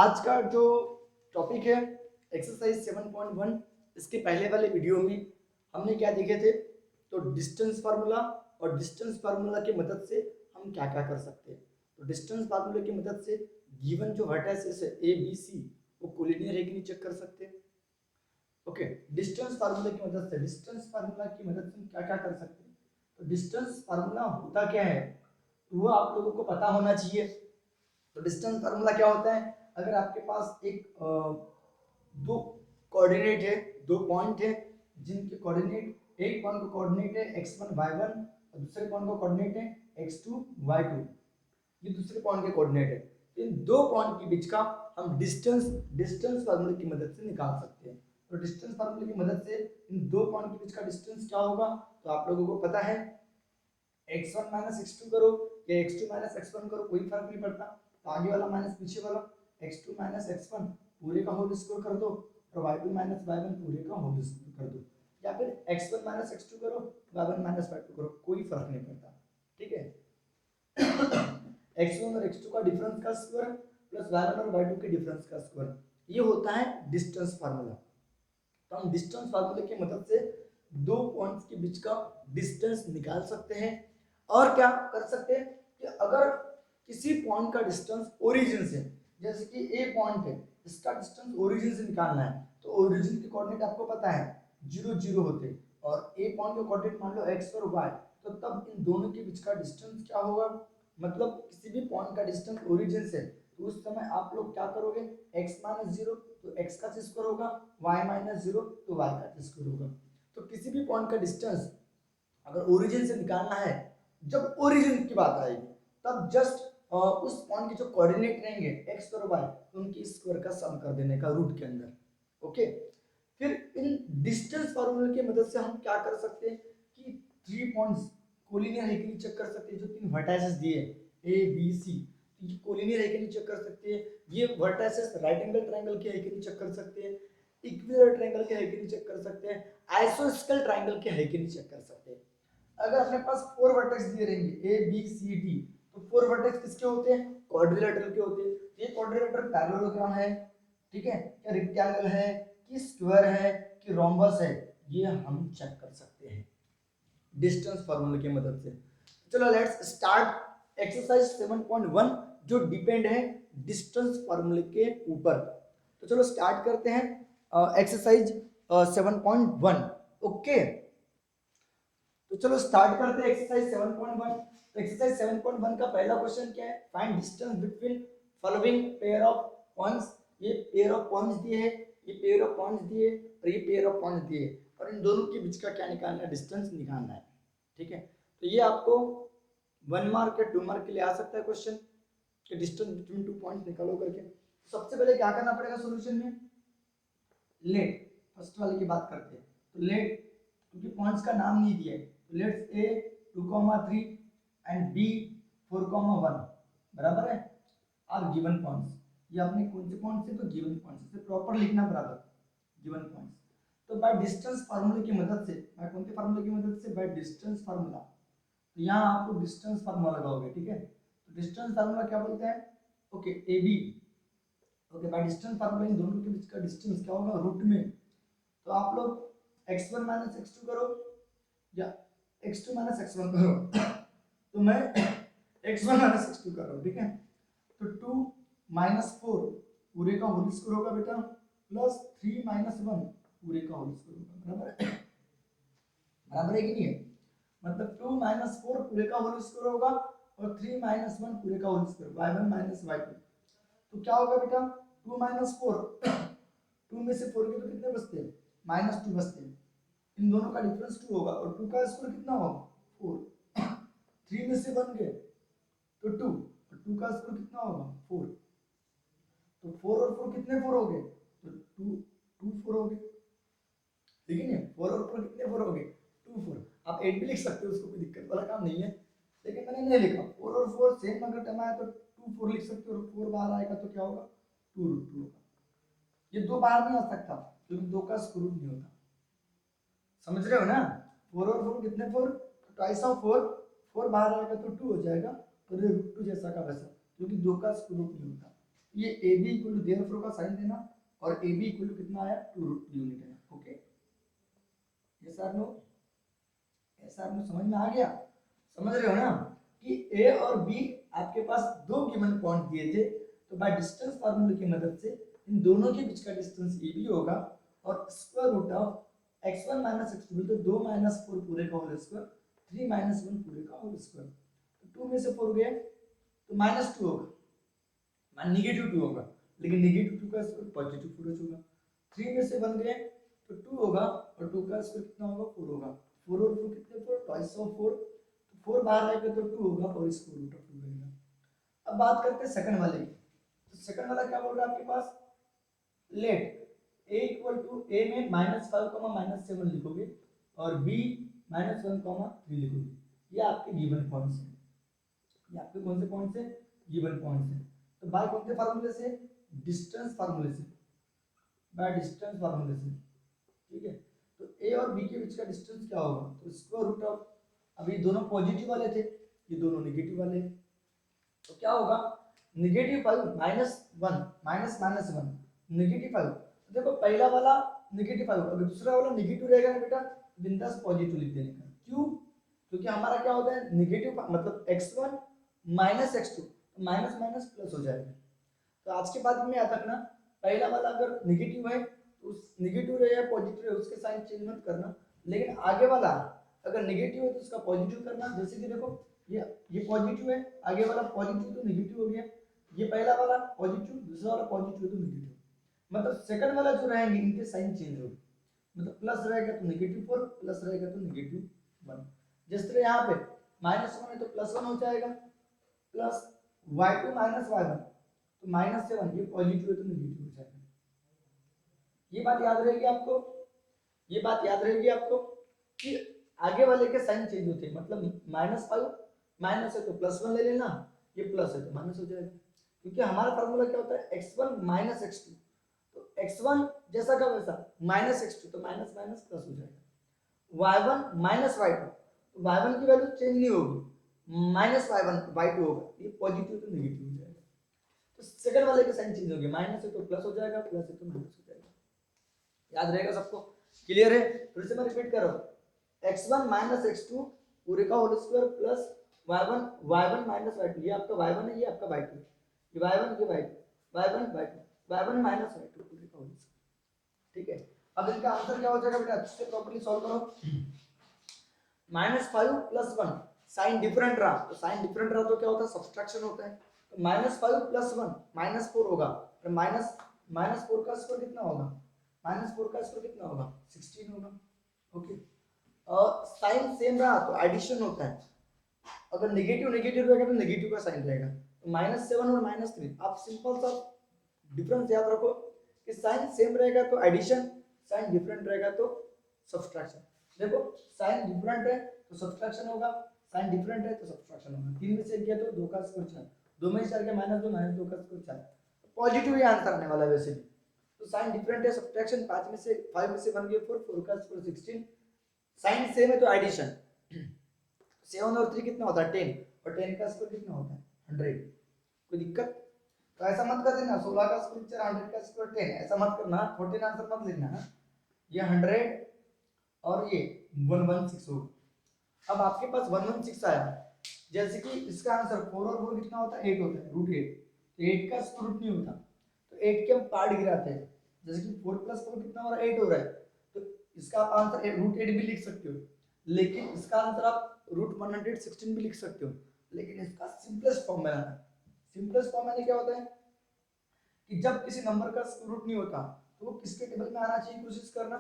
आज का जो टॉपिक है एक्सरसाइज 7.1, इसके पहले वाले वीडियो में हमने क्या देखे थे, तो डिस्टेंस फार्मूला और डिस्टेंस फार्मूला की मदद से हम क्या क्या कर सकते हैं। तो डिस्टेंस फार्मूला की मदद से गिवन जो वर्टिसेस है ए बी सी वो कोलिनियर है कि नहीं चेक कर सकते हैं। ओके, डिस्टेंस फार्मूला की मदद से हम क्या क्या कर सकते हैं। तो डिस्टेंस फार्मूला होता क्या है वो आप लोगों को पता होना चाहिए। तो डिस्टेंस फार्मूला क्या होता है, अगर आपके पास एक दो कोऑर्डिनेट है, दो पॉइंट है जिनके कोऑर्डिनेट, एक पॉइंट का कोऑर्डिनेट है x1 y1 और दूसरे पॉइंट का कोऑर्डिनेट है x2 y2, ये दूसरे पॉइंट के कोऑर्डिनेट है। इन दो पॉइंट के बीच का हम डिस्टेंस फार्मूले की मदद से निकाल सकते हैं। तो डिस्टेंस फार्मूले की मदद से इन दो पॉइंट के बीच का डिस्टेंस क्या होगा, तो आप लोगों को पता है x1 माइनस x2 करो या x2 माइनस x1 करो, कोई फर्क नहीं पड़ता। तो आगे वाला माइनस पीछे वाला, x2 माइनस x1 पूरे का होल स्क्वायर कर दो और y2 माइनस y1 पूरे का होल स्क्वायर कर दो, या फिर x1 माइनस x2 करो, y1 माइनस y2 करो, कोई फर्क नहीं पड़ता। ठीक है x1 और x2 का डिफरेंस का स्क्वायर प्लस y1 और y2 के डिफरेंस का स्क्वायर, ये होता है डिस्टेंस फार्मूला। तो हम डिस्टेंस फार्मूले की मदद से दो पॉइंट्स के बीच का डिस्टेंस निकाल सकते हैं। और क्या कर सकते हैं कि अगर किसी पॉइंट का डिस्टेंस ओरिजिन से, जैसे कि ए पॉइंट है, इसका डिस्टेंस ओरिजिन से निकालना है, तो ओरिजिन के कोऑर्डिनेट आपको पता है 0 0 होते और ए पॉइंट के कोऑर्डिनेट मान लो x और y, तो तब इन दोनों के बीच का डिस्टेंस क्या होगा, मतलब किसी भी पॉइंट का डिस्टेंस ओरिजिन से, तो उस समय आप लोग क्या करोगे, x माइनस 0 तो x का स्क्वायर होगा, y माइनस 0 तो y का स्क्वायर होगा। तो किसी भी पॉइंट का डिस्टेंस अगर ओरिजिन से निकालना है, जब ओरिजिन की बात आएगी तब जस्ट उस पॉइंट के जो कोऑर्डिनेट रहेंगे x और y, उनकी स्क्वायर का सम कर देने का रूट के अंदर। ओके, फिर इन डिस्टेंस फार्मूले की मदद से हम क्या कर सकते हैं कि थ्री पॉइंट्स कोलिनियर है कि नहीं चेक कर सकते हैं। जो तीन वर्टाइसेस दिए ए बी सी, ये कोलिनियर है कि नहीं चेक कर सकते हैं। ये वर्टाइसेस राइट एंगल ट्रायंगल के है कि नहीं चेक कर सकते हैं, इक्विलर ट्रायंगल के है कि नहीं चेक कर सकते हैं, आइसोस्केल ट्रायंगल के है कि नहीं चेक कर सकते हैं। अगर अपने पास फोर वर्टेक्स दिए रहेंगे ए बी सी डी, तो फोर वर्टेक्स किसके होते हैं, क्वाड्रिलेटरल के होते हैं। ये क्वाड्रिलेटरल पैरेललोग्राम है, ठीक है, या रेक्टेंगल है कि स्क्वायर है कि रोम्बस है, ये हम चेक कर सकते हैं डिस्टेंस फार्मूले की मदद से। चलो लेट्स स्टार्ट एक्सरसाइज 7.1 जो डिपेंड है डिस्टेंस फार्मूले के ऊपर। तो चलो स्टार्ट करते हैं एक्सरसाइज 7.1। ओके, तो चलो स्टार्ट करते हैं एक्सरसाइज 7.1। तो एक्सरसाइज 7.1 का पहला क्वेश्चन क्या है, find distance between following pair of points. ये पेयर ऑफ पॉइंट्स दिए हैं, ये पेयर ऑफ पॉइंट्स दिए और ये पेयर ऑफ पॉइंट्स दिए, और इन दोनों के बीच का क्या निकालना है, डिस्टेंस निकालना है। ठीक है, तो ये आपको 1 मार्क या 2 मार्क के लिए आ सकता है क्वेश्चन कि डिस्टेंस बिटवीन टू पॉइंट्स निकालो करके। सबसे पहले क्या करना पड़ेगा सॉल्यूशन में, लेट, फर्स्ट वाले की बात करते हैं। तो लेट, क्योंकि पॉइंट्स का नाम नहीं दिया है, तो लेट्स ए 2,3 एंड बी 4,1 बराबर है आर गिवन पॉइंट्स। ये आपने कौन से पॉइंट्स है, तो गिवन पॉइंट्स, इसे प्रॉपर लिखना बराबर गिवन पॉइंट्स। तो बाय डिस्टेंस फार्मूले की मदद से, बाय कौन से फार्मूले की मदद से, बाय डिस्टेंस फार्मूला। तो यहाँ आपको डिस्टेंस फार्मूला लगाओगे, ठीक है। तो डिस्टेंस फार्मूला क्या बोलते हैं, okay A B, okay by distance formula इन दोनों के बीच का डिस्टेंस क्या होगा, रूट में। तो आप लोग x1 माइनस x2 करो या x2 माइनस x1 करो तो मैं x1 माइनस x2 कर रहा हूँ, ठीक है। तो 2 माइनस 4 पूरे का होल स्क्वायर होगा बेटा, प्लस 3 माइनस 1 पूरे का होल स्क्वायर होगा, बराबर है, बराबर है कि नहीं है। मतलब 2 माइनस 4 पूरे का होल स्क्वायर होगा और 3 माइनस 1 पूरे का whole square, y1 minus y2। तो क्या होगा बेटा, 2 माइनस 4 2 में से 4 के तो कितने बचते हैं, माइनस 2 बचते हैं। इन दोनों का डिफरेंस 2 होगा और 2 का स्क्वायर कितना होगा, 4 3 में से 1 गए तो 2 और 2 का स्क्वायर कितना होगा, 4। तो 4 और 4 कितने 4 हो गए, तो 2 2 4 हो गए, ठीक है ना। 4 और 4 कितने 4 हो गए, 2 4। आप 8 भी लिख सकते हो, उसको कोई दिक्कत वाला काम नहीं है, लेकिन मैंने नहीं लिखा। 4 और 4 सेम अगर टर्म आया तो 2 4 लिख सकते हो, और 4 बाहर आएगा तो क्या होगा, 2 रूट 2 होगा। ये 2 बाहर नहीं आ सकता क्योंकि 2 का स्क्वायर रूट नहीं होता, समझ रहे हो ना। 4 और 4 कितने 4, ट्वाइस ऑफ 4, 4 बाहर आएगा तो 2 हो जाएगा, तो ये रूट 2 जैसा का वैसा, क्योंकि 2 का स्क्वायर रूट नहीं होता। ये A B equal to therefore का साइन देना और ए बी इक्वल टू कितना आया 2√2 यूनिट है। ओके, ये सर नो ऐसा आपको समझ में आ गया? समझ रहे हो ना कि ए और बी आपके पास दो गिवन पॉइंट दिए थे, तो बाय डिस्टेंस फार्मूले की मदद से इन दोनों के बीच का डिस्टेंस ए बी होगा और square root of x1 x2 तो 2 4 पूरे का होल स्क्वायर 3 1 पूरे का होल स्क्वायर, तो 2 में से 4 गए तो -2 होगा, मान -2 होगा, लेकिन -2 का स्क्वायर पॉजिटिव 4 होगा। 3 में से 1 गए तो 2 होगा और 2 का स्क्वायर कितना होगा 4 होगा। 4 और 4 कितने 4 ट्वाइस ऑफ 4, तो 4 बाहर आएगा तो 2 होगा और स्क्वायर रूट ऑफ 2 बनेगा। अब बात करते हैं सेकंड वाले की। तो सेकंड वाला क्या बोल रहा है आपके पास, let a equal to a में -5 -7 लिखोगे और b -1 3 लिखोगे। ये आपके गिवन पॉइंट्स हैं, ये आपके कौन से पॉइंट्स हैं, गिवन पॉइंट्स हैं। तो बाय कौन से फार्मूले से, डिस्टेंस फार्मूले से, बाय डिस्टेंस फार्मूले से, ठीक है। तो a और b के बीच का डिस्टेंस क्या होगा, तो स्क्वायर रूट ऑफ, अभी दोनों पॉजिटिव वाले थे, ये दोनों नेगेटिव वाले, तो क्या होगा -5 -1 -1 देखो पहला वाला -5 अगर दूसरा वाला नेगेटिव रहेगा ना बेटा, बिंदास पॉजिटिव लिख देने का। क्यों, क्योंकि हमारा क्या होता है नेगेटिव मतलब x1 x2 minus minus plus हो जाएगा। तो आज के बाद में याद रखना, पहला वाला अगर नेगेटिव है तो उस नेगेटिव रहे या पॉजिटिव रहे उसके साइन चेंज मत करना, लेकिन आगे वाला अगर नेगेटिव है तो उसका पॉजिटिव करना। जैसे कि देखो ये पॉजिटिव है, आगे वाला पॉजिटिव तो नेगेटिव हो गया, ये पहला वाला पॉजिटिव, दूसरा वाला पॉजिटिव तो नेगेटिव, मतलब सेकंड वाला जो रहेंगे इनके साइन चेंज होंगे, मतलब प्लस रहेगा तो -4 प्लस रहेगा तो -1। जिस तरह यहाँ पे -1 है तो +1 हो जाएगा, प्लस y2 -y1 तो -7, ये पॉजिटिव है तो नेगेटिव हो जाएगा। ये बात याद रहेगी आपको, ये बात याद रहेगी आपको कि आगे वाले के साइन चेंज होते हैं, मतलब -5 माइनस है तो +1 ले लेना, ये प्लस है तो माइनस हो जाएगा, क्योंकि हमारा फार्मूला क्या होता है x1 x2, तो x1 जैसा का वैसा -x2 तो माइनस माइनस प्लस हो जाएगा, y1 y2 तो y1 की वैल्यू चेंज नहीं होगी, -y1 y2 होगा, ये पॉजिटिव तो नेगेटिव हो जाएगा। तो सेकंड वाले के साइन चेंज हो गए, माइनस है तो प्लस हो जाएगा, प्लस है तो माइनस हो जाएगा। याद रहेगा सबको, क्लियर है? फिर से मैं रिपीट कर रहा हूं, x1 x2 पूरे का whole square plus y1 y2, ये आपका y1 है, ये आपका y2, ये y1 ये y2 y1 y2 y1 y2 पूरे का होल स्क्वायर, ठीक है। अब इनका आंसर क्या हो जाएगा बेटा, अच्छे से प्रॉपर्ली सॉल्व करो। -5 + 1 साइन डिफरेंट रहा, तो साइन डिफरेंट रहा तो क्या होता है, सब्सट्रैक्शन होता है, तो -5 + 1 -4 होगा, फिर -4 का स्क्वायर कितना होगा, -4 का स्क्वायर कितना होगा 16 होगा। ओके, और साइन सेम रहा तो एडिशन होता है, अगर नेगेटिव नेगेटिव रहेगा तो नेगेटिव का साइन रहेगा, तो -7 और -3 आप सिंपल सा डिफरेंस याद रखो कि साइन सेम रहेगा तो एडिशन, साइन डिफरेंट रहेगा तो सब्सट्रैक्शन। देखो साइन डिफरेंट है तो सब्सट्रैक्शन होगा, साइन डिफरेंट है तो सब्सट्रैक्शन होगा। 3 में से 1 गया तो 2 का स्क्वायर 4, 2 में से 4 गया -2 का स्क्वायर 4, पॉजिटिव ही आंसर आने वाला है वैसे भी। तो साइन डिफरेंट है सब्सट्रैक्शन, 5 में से 1 गया 4, 4 का स्क्वायर 16, साइन सेम है तो एडिशन, 7 और 3 कितना होता है 10, और 10 का स्क्वायर कितना होता है 100। कोई दिक्कत? तो ऐसा मत कर देना 16 का स्क्वायर 100 का स्क्वायर 10, ऐसा मत करना, 14 आंसर मत लिखना है, ये 100 और ये 116 हो। अब आपके पास 116 आया, जैसे कि इसका आंसर 4 और 4 कितना होता है 8 होता है, √8, तो 8 का स्क्वायर रूट नहीं होता, तो 8 के हम पार्ट गिराते हैं, जैसे कि 4 + 4 कितना हो रहा है 8 हो रहा है, तो इसका आप आंसर √8 भी लिख सकते हो, लेकिन इसका आंसर आप √116 भी लिख सकते हो, लेकिन इसका सिंपलेस्ट फॉर्म में लाना। सिंपलेस्ट फॉर्म में क्या होता है कि जब किसी नंबर का स्क्वायर रूट नहीं होता तो वो किसके टेबल में आना चाहिए, कोशिश करना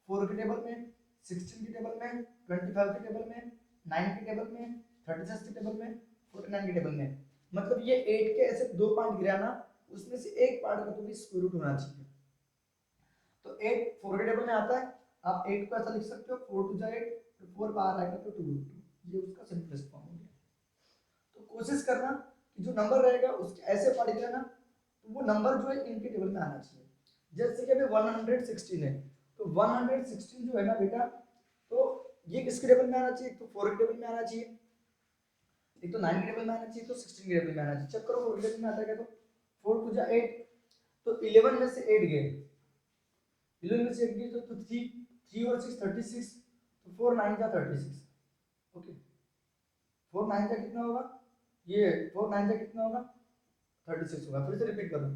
4 के टेबल में, 16 के टेबल में, 25 के टेबल में, 9 के टेबल में, 36 के टेबल में, 49 के टेबल में, मतलब ये 8 के ऐसे 2 पार्ट गिराना, उसमें से एक पार्ट का तो भी स्क्वायर रूट होना चाहिए। तो 8 4 के टेबल में आता है, आप 8 को ऐसा लिख सकते हो 4 2 जा 8, तो 4 बाहर आएगा तो 2 ये उसका सिंपलेस्ट फॉर्म हो गया। तो कोशिश करना कि जो नंबर रहेगा उसके ऐसे पार्ट गिराना तो वो नंबर जो है इनके टेबल में आना चाहिए। जैसे कि अभी 116 है, तो 116 जो है ना बेटा, तो ये किसके टेबल में आना चाहिए, तो 4 के टेबल में आना चाहिए, एक तो 9 के टेबल में आना चाहिए, तो 16 के टेबल में आना चाहिए। चेक करो 4 के टेबल में आता है क्या, तो 4 टू जा 8, तो 11 में से 8 गए, 11 में से 8 गए तो 3 और 6 36, तो 4 9 जा 36। ओके, 4 9 जा कितना होगा, ये 4 9 जा कितना होगा 36 होगा। फिर से रिपीट करो,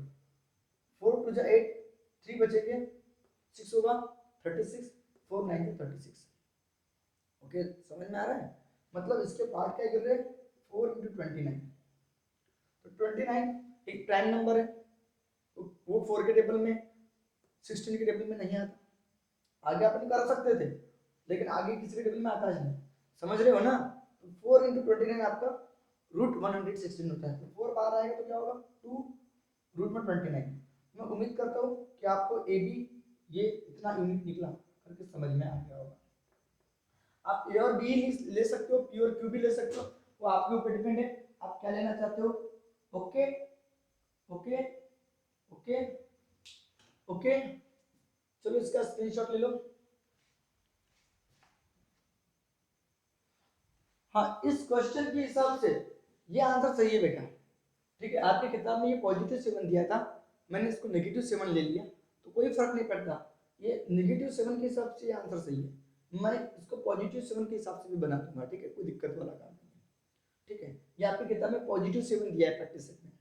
4 टू जा 8, 3 बचेंगे, 6 होगा 36, 4 9 जा 36। ओके, समझ में आ रहा है? मतलब इसके पार्ट क्या गिर रहे हैं, 4 इंटू 29, तो 29 एक प्राइम नंबर है, तो वो 4 के टेबल में 16 के टेबल में नहीं आता। आगे अपन कर सकते थे, लेकिन आगे किसी के टेबल में आता है नहीं, समझ रहे हो ना? तो 4 इंटू 29 आपका रूट 116 होता है, तो 4 बाहर आएगा तो क्या होगा 2 रूट में 29। मैं उम्मीद करता हूँ कि आपको ए बी ये इतना यूनिट निकला करके समझ में आ गया होगा। आप ए और बी ले सकते हो, पी और क्यू भी ले सकते हो, वो आपके ऊपर डिपेंड है आप क्या लेना चाहते हो। ओके ओके ओके ओके, चलो इसका स्क्रीनशॉट ले लो। हाँ, इस क्वेश्चन के हिसाब से ये आंसर सही है बेटा, ठीक है। आपकी किताब में ये पॉजिटिव 7 दिया था, मैंने इसको नेगेटिव 7 ले लिया, तो कोई फर्क नहीं पड़ता, ये नेगेटिव 7 के हिसाब से ये आंसर सही है। मैं इसको पॉजिटिव 7 के हिसाब से भी बना दूंगा, ठीक है, कोई दिक्कत वाला काम नहीं है, ठीक है। ये आपकी किताब में पॉजिटिव 7 दिया है प्रैक्टिस सेट में,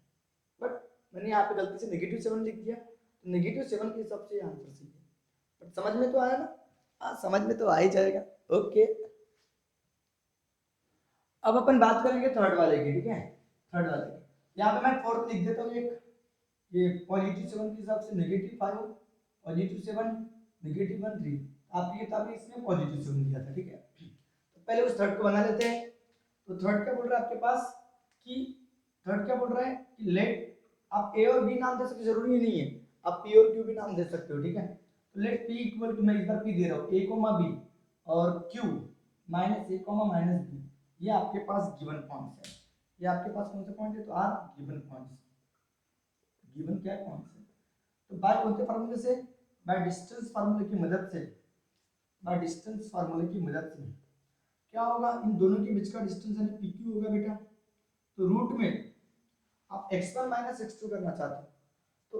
बट मैंने यहाँ पे गलती से नेगेटिव 7 लिख दिया, तो नेगेटिव 7 के हिसाब से ये आंसर सही है। बट समझ में तो आया ना? हाँ, समझ में तो आ ही जाएगा। ओके, अब अपन बात करेंगे थर्ड वाले की, ठीक है, थर्ड वाले की। यहाँ पे मैं फोर्थ लिख देता हूँ, एक ये पॉजिटिव 7 के हिसाब से नेगेटिव 5, पॉजिटिव 7, नेगेटिव 1 3, आपकी किताब में इसमें पॉजिटिव 7 दिया था, ठीक है। तो पहले उस थर्ड को बना लेते हैं। तो थर्ड क्या बोल रहा है आपके पास कि थर्ड क्या बोल रहा है कि लेट, आप ए और बी नाम दे सकते, जरूरी नहीं है, आप पी और क्यू भी नाम दे सकते हो, ठीक है। तो लेट पी इक्वल टू, मैं इस बार पी दे रहा हूँ, ए कोमा बी और क्यू माइनस ए कोमा माइनस बी, ये आपके पास गिवन पॉइंट्स है। ये आपके पास कौन से पॉइंट है, तो आर गिवन पॉइंट्स, गिवन क्या पॉइंट्स है। तो बाय कौन से फार्मूले से, बाय डिस्टेंस फार्मूले की मदद से, बाय डिस्टेंस फार्मूले की मदद से क्या होगा, इन दोनों के बीच का डिस्टेंस यानी पी क्यू होगा बेटा। तो रूट में आप x1 माइनस x2 करना चाहते हो, तो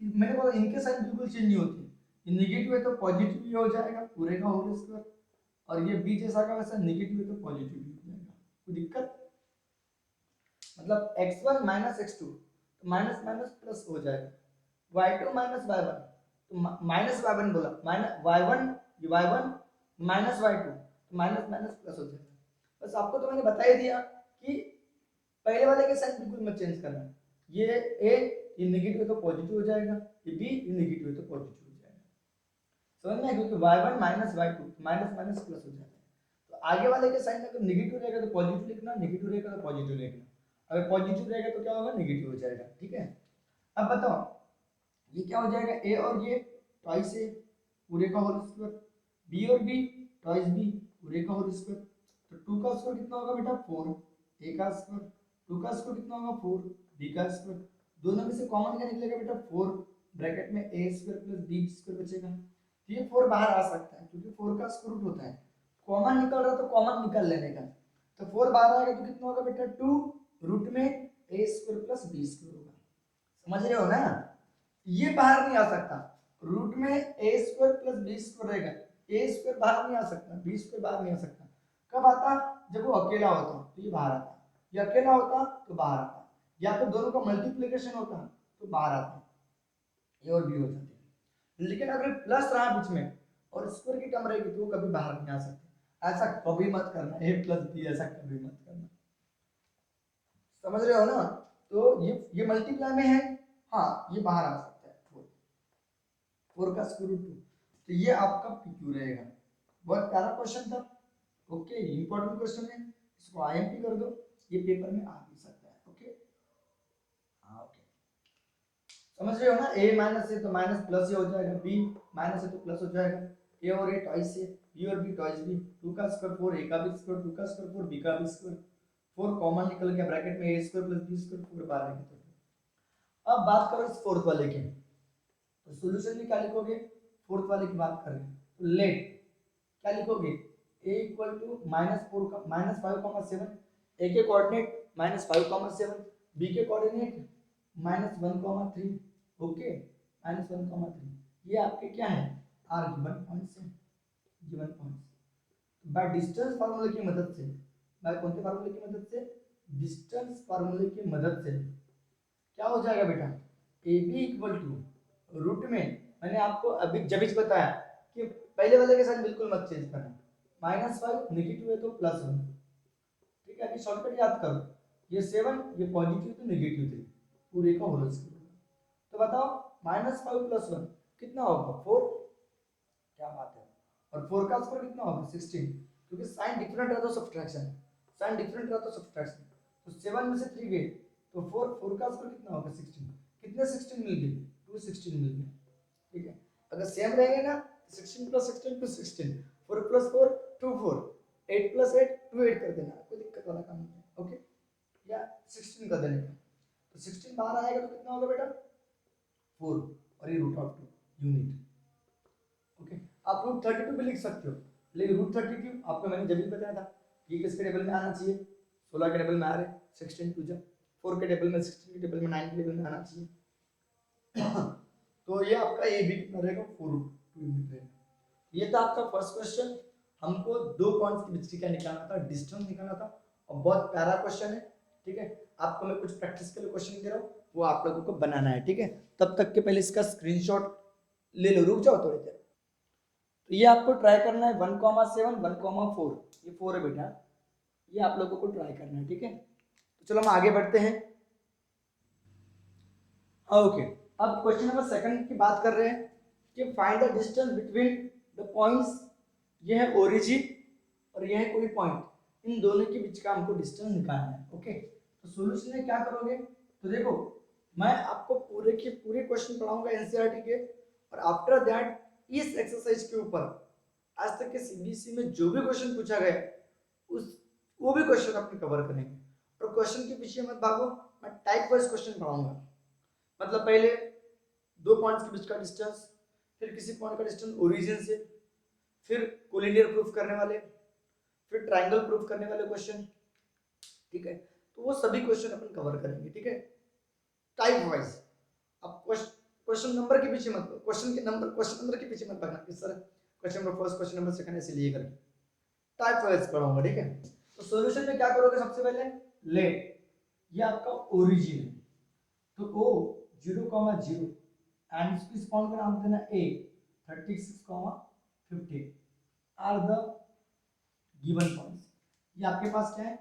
मैंने बोला इनके साइन बिल्कुल चेंज नहीं होती, ये नेगेटिव है तो पॉजिटिव भी हो जाएगा पूरे का होल स्क्वायर, और ये b जैसा का वैसा नेगेटिव है तो पॉजिटिव भी हो जाएगा, कोई दिक्कत? मतलब x1 माइनस x2 तो माइनस माइनस प्लस हो जाएगा, y2 माइनस y1 तो माइनस y1 बोला, माइनस y1 माइनस y2 तो माइनस माइनस प्लस हो जाएगा। बस आपको तो मैंने बता ही दिया कि पहले वाले के साइन बिल्कुल मत चेंज करना, ये a ये नेगेटिव है तो पॉजिटिव हो जाएगा, ये b ये नेगेटिव है तो पॉजिटिव हो जाएगा, समझ में? क्योंकि y1 minus y2 minus minus plus हो जाता है, तो आगे वाले के साइन अगर नेगेटिव रहेगा तो पॉजिटिव लिखना, नेगेटिव रहेगा तो पॉजिटिव लिखना, अगर पॉजिटिव रहेगा तो क्या होगा, नेगेटिव हो जाएगा, ठीक है। अब बताओ ये क्या हो जाएगा, a और ये ट्वाइस a पूरे का होल स्क्वायर, b और b ट्वाइस b पूरे का होल स्क्वायर, तो 2 का स्क्वायर कितना होगा बेटा 4, a का स्क्वायर, 2 का स्क्वायर कितना होगा 4, b का स्क्वायर, दोनों में से कॉमन क्या निकलेगा बेटा 4, ब्रैकेट में a square plus b square बचेगा, तो ये 4 बाहर आ सकता है क्योंकि 4 का स्क्वायर रूट होता है, कॉमन निकल रहा तो कॉमन निकाल लेने का, तो 4 बाहर आएगा तो कितना होगा बेटा 2 रूट में a square plus b square होगा, समझ रहे हो ना? ये बाहर नहीं आ सकता, रूट में a square plus b square रहेगा, a स्क्वायर बाहर नहीं आ सकता, b स्क्वायर बाहर नहीं आ सकता, कब आता, जब वो अकेला होता तो ये बाहर आता, ये अकेला होता तो बाहर आता, या तो दोनों का मल्टीप्लिकेशन होता तो बाहर आता, ए और बी हो जाते हैं। लेकिन अगर प्लस रहा बीच में और स्क्वायर की टर्म रहेगी तो वो कभी बाहर नहीं आ सकते, ऐसा कभी मत करना, ए प्लस बी ऐसा कभी मत करना, समझ रहे हो ना? तो ये मल्टीप्लाई में है, हाँ ये बाहर आ सकता है 4 का स्क्वायर रूट 2, तो ये आपका पीक्यू रहेगा। बहुत प्यारा क्वेश्चन था, ओके, इंपॉर्टेंट क्वेश्चन है, इसको आईएमपी कर दो, ये पेपर में आ भी सकता है, ओके। हाँ ओके, समझ रहे हो ना? a माइनस है तो माइनस प्लस ही हो जाएगा, b माइनस है तो प्लस हो जाएगा, a और a ट्वाइस है, b और b ट्वाइस b, 2 का स्क्वायर 4, a का भी स्क्वायर, 2 का स्क्वायर 4, b का भी स्क्वायर, 4 कॉमन निकल गया, ब्रैकेट में a square plus b square 4 बाहर आ गया। अब बात करो इस फोर्थ वाले की, तो सॉल्यूशन में क्या लिखोगे, फोर्थ वाले की बात करें तो लेट क्या लिखोगे, a equal to minus 5 7, a के कोऑर्डिनेट -5 7, b के कोऑर्डिनेट -1,3, ओके, -1,3, ये आपके क्या है, आर गिवन पॉइंट्स है, गिवन पॉइंट्स। बाय डिस्टेंस फार्मूले की मदद से, बाय कौन से फार्मूले की मदद से, डिस्टेंस फार्मूले की मदद से क्या हो जाएगा बेटा, A B equal to root में, मैंने आपको अभी जब बताया कि पहले वाले के साथ बिल्कुल मत चेंज करना, -5 नेगेटिव है तो +1, ठीक है, अभी शॉर्टकट याद करो, ये 7 ये पॉजिटिव तो नेगेटिव 3, पूरे का होल स्क्वायर, तो बताओ -5 + 1 कितना होगा 4, क्या बात है, और 4 का स्क्वायर कितना होगा 16, क्योंकि साइन डिफरेंट है तो सब्ट्रैक्शन, साइन डिफरेंट है तो सब्ट्रैक्शन, तो 7 में से 3 गए तो 4 का स्क्वायर कितना होगा 16, कितने 16 मिल गए, 216 मिल गए, ठीक है, अगर सेम रहेगा ना 16 + 16 216, 4 + 4 2 4, 8 + 8 2 8 कर देना, कोई दिक्कत वाला काम नहीं है, ओके, या 16 कर देने का, तो 16 बाहर आएगा तो कितना होगा बेटा 4, और ये √2 यूनिट, ओके, आप √32 भी लिख सकते हो, लेकिन √32 आपको मैंने जब भी बताया था ये किसके टेबल में आना चाहिए, 16 के टेबल में आ रहे, 16 2 जा 4 के टेबल में, 16 के टेबल में, 9 के टेबल में आना चाहिए। तो ये आपका ए बी कितना रहेगा 4√2 यूनिट रहेगा। ये था आपका फर्स्ट क्वेश्चन, हमको 2 पॉइंट्स के बीच की क्या निकालना था, डिस्टेंस निकालना था, और बहुत प्यारा क्वेश्चन है, ठीक है, आपको मैं कुछ प्रैक्टिस के लिए क्वेश्चन दे रहा हूँ, वो आप लोगों को बनाना है, ठीक है, तब तक के पहले इसका स्क्रीनशॉट ले लो, रुक जाओ थोड़ी देर, तो ये आपको ट्राई करना है 1,7 1,4, ये 4 है बेटा, ये आप लोगों को ट्राई करना है, ठीक है, तो चलो हम आगे बढ़ते हैं, ओके, अब क्वेश्चन नंबर सेकंड की बात कर रहे हैं कि find the distance between the points, ये है ओरिजिन और ये है कोई पॉइंट, इन दोनों के बीच का हमको डिस्टेंस निकालना है, ओके, तो सॉल्यूशन में क्या करोगे, तो देखो मैं आपको पूरे के पूरे क्वेश्चन पढ़ाऊंगा एनसीईआरटी के, और आफ्टर दैट इस एक्सरसाइज के ऊपर आज तक के सीबीएसई में जो भी क्वेश्चन पूछा गया उस वो भी क्वेश्चन अपने कवर करेंगे, और क्वेश्चन के पीछे मत भागो, मैं टाइप वाइज क्वेश्चन पढ़ाऊंगा, मतलब पहले 2 पॉइंट्स के बीच का डिस्टेंस, फिर किसी पॉइंट का डिस्टेंस ओरिजिन से, फिर कोलिनियर प्रूफ करने वाले, फिर ट्रायंगल प्रूफ करने वाले क्वेश्चन, ठीक है, तो वो सभी क्वेश्चन अपन कवर करेंगे, ठीक है, टाइप वाइज। अब क्वेश्चन नंबर के पीछे मत, क्वेश्चन नंबर के पीछे मत भागना, किस तरह question number first, question number second ऐसे लिए करके टाइप वाइज पढ़ाऊंगा, ठीक है, तो सॉल्यूशन में क्या करोगे, सबसे पहले लेट ये आपका ओरिजिन है, तो ओ 0,0 एंड इस पॉइंट का नाम देना ए 36,50 आर द गिवन पॉइंट्स, ये आपके पास क्या है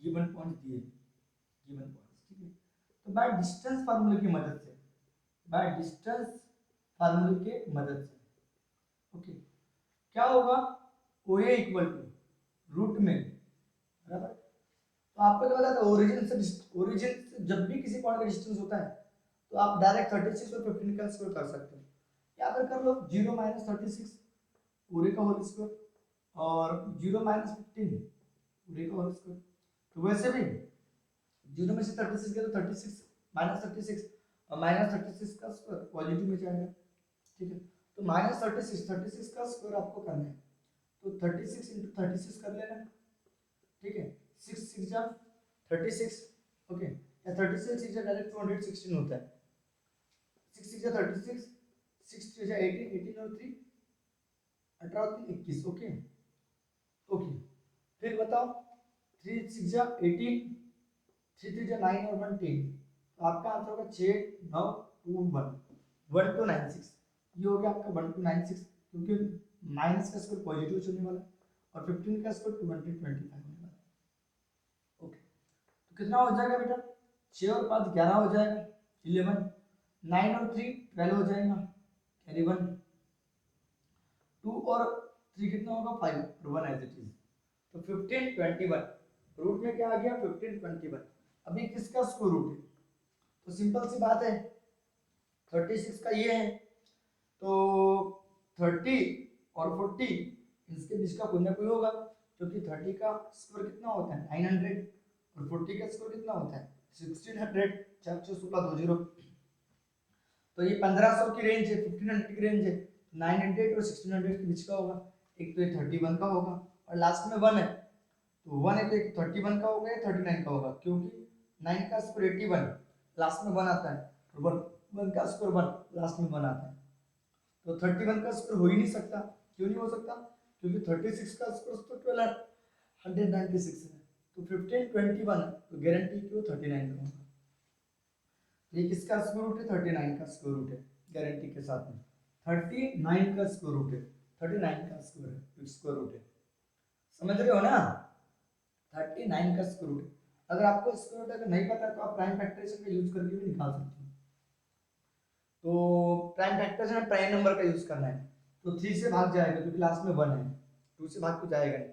गिवन पॉइंट्स दिए, गिवन पॉइंट्स, ठीक है, तो बाय डिस्टेंस फार्मूले की मदद से, बाय डिस्टेंस फार्मूले के मदद से, ओके, क्या होगा ओ ए इक्वल टू रूट में, बराबर, तो आपको क्या था ओरिजिन से जब भी किसी पॉइंट का डिस्टेंस होता है तो आप डायरेक्ट 36 और 15 का स्क्वायर कर सकते हो, या फिर कर लो 0 - 36 पूरे का होल स्क्वायर और 0 - 15 पूरे का होल स्क्वायर, तो वैसे भी 0 में से 36 गया तो 36 -36 और -36 का स्क्वायर पॉजिटिव में जाएगा, ठीक है, तो -36 का स्क्वायर आपको करना है, तो 36 × 36 कर लेना, ठीक है, 6 6 जा 36, ओके, या 36 6 जा डायरेक्ट 216 होता है, 6 6 जा 36, 6 3 जा 18, 18 और 3 18 और 3 21, ओके, ओके, फिर बताओ 3 6 जा 18, 3 3 जा 9 और 1 10, तो आपका आंसर होगा 6 9 2 1 1296, ये हो गया आपका 1296, क्योंकि माइनस का स्क्वायर पॉजिटिव होने वाला और 15 का स्क्वायर 225 होने वाला, ओके, तो कितना हो जाएगा बेटा 6 और 5 11 हो जाएगा, 11, 9 और 3 12 हो जाएगा, कैरी 1, 2 और 3 कितना होगा 5 और 1 एज इट इज, तो 15 21, रूट में क्या आ गया 15 21, अभी किसका स्क्वायर रूट है, तो सिंपल सी बात है 36 का ये है, तो 30 और 40 इसके बीच का कोई ना कोई होगा, क्योंकि 30 का स्क्वायर कितना होता है 900 और 40 का स्क्वायर कितना होता है 1600, 4 4 16 20, तो ये 1500 की रेंज है, 1500 की रेंज है, 900 और 1600 के बीच का होगा, एक तो ये 31 का होगा और लास्ट में 1 है, तो 1 है तो एक 31 का होगा या 39 का होगा, क्योंकि 9 का स्क्वायर 81, लास्ट में 1 आता है, वन वन का स्क्वायर 1 लास्ट में 1 आता है, तो 31 का स्क्वायर हो ही नहीं सकता। क्यों नहीं हो सकता? क्योंकि 36 का स्क्वायर तो 1296 है, तो 1521 है, तो गारंटी क्यों 39 का होगा। ये किसका स्क्वायर रूट है? 39 का स्क्वायर रूट है, गारंटी के साथ में 39 का स्क्वायर रूट है, 39 का स्क्वायर रूट है, समझ रहे हो ना? 39 का स्क्वायर रूट है। अगर आपको स्क्वायर रूट अगर नहीं पता तो आप प्राइम फैक्टराइजेशन का यूज करके भी निकाल सकते हो। तो प्राइम फैक्टराइजेशन में प्राइम नंबर का यूज करना है, तो 3 से भाग जाएगा क्योंकि लास्ट में 1 है, 2 से भाग तो जाएगा नहीं,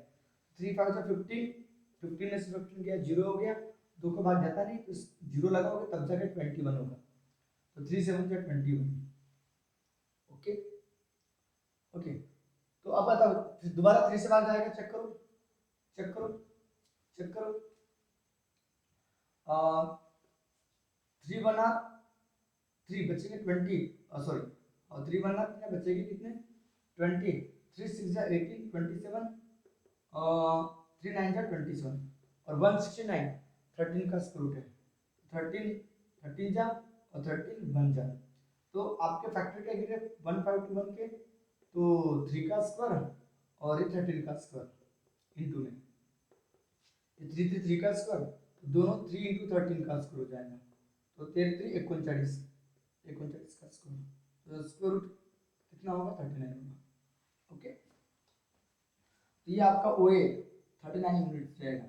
3 5 15, 15 में से 15 गया 0 हो गया, 2 को भाग जाता नहीं, तो 0 लगाओगे तब जाके 21 होगा, तो 3 7 जा 21। ओके ओके, तो अब बताओ दोबारा 3 से भाग जाएगा, चेक करो चेक करो चेक करो। 3 बना 3 बचेंगे 20, सॉरी, और 3 बना कितना बचेगी, कितने 20, 3 6 जा 18, 27, 3 9 जा 27, और 169 13 का स्क्वायर रूट है, 13 जा और 13 1 जा, तो आपके फैक्टर क्या गिरे 1521 के, तो 3 का स्क्वायर और ये 13 का स्क्वायर इंटू में, ये 3 3 का स्क्वायर, तो दोनों 3 इंटू 13 का स्क्वायर हो जाएगा, तो 33 39 39 का स्क्वायर, तो स्क्वायर रूट कितना होगा 39 होगा। ओके, तो ये आपका ओए 39 यूनिट रहेगा।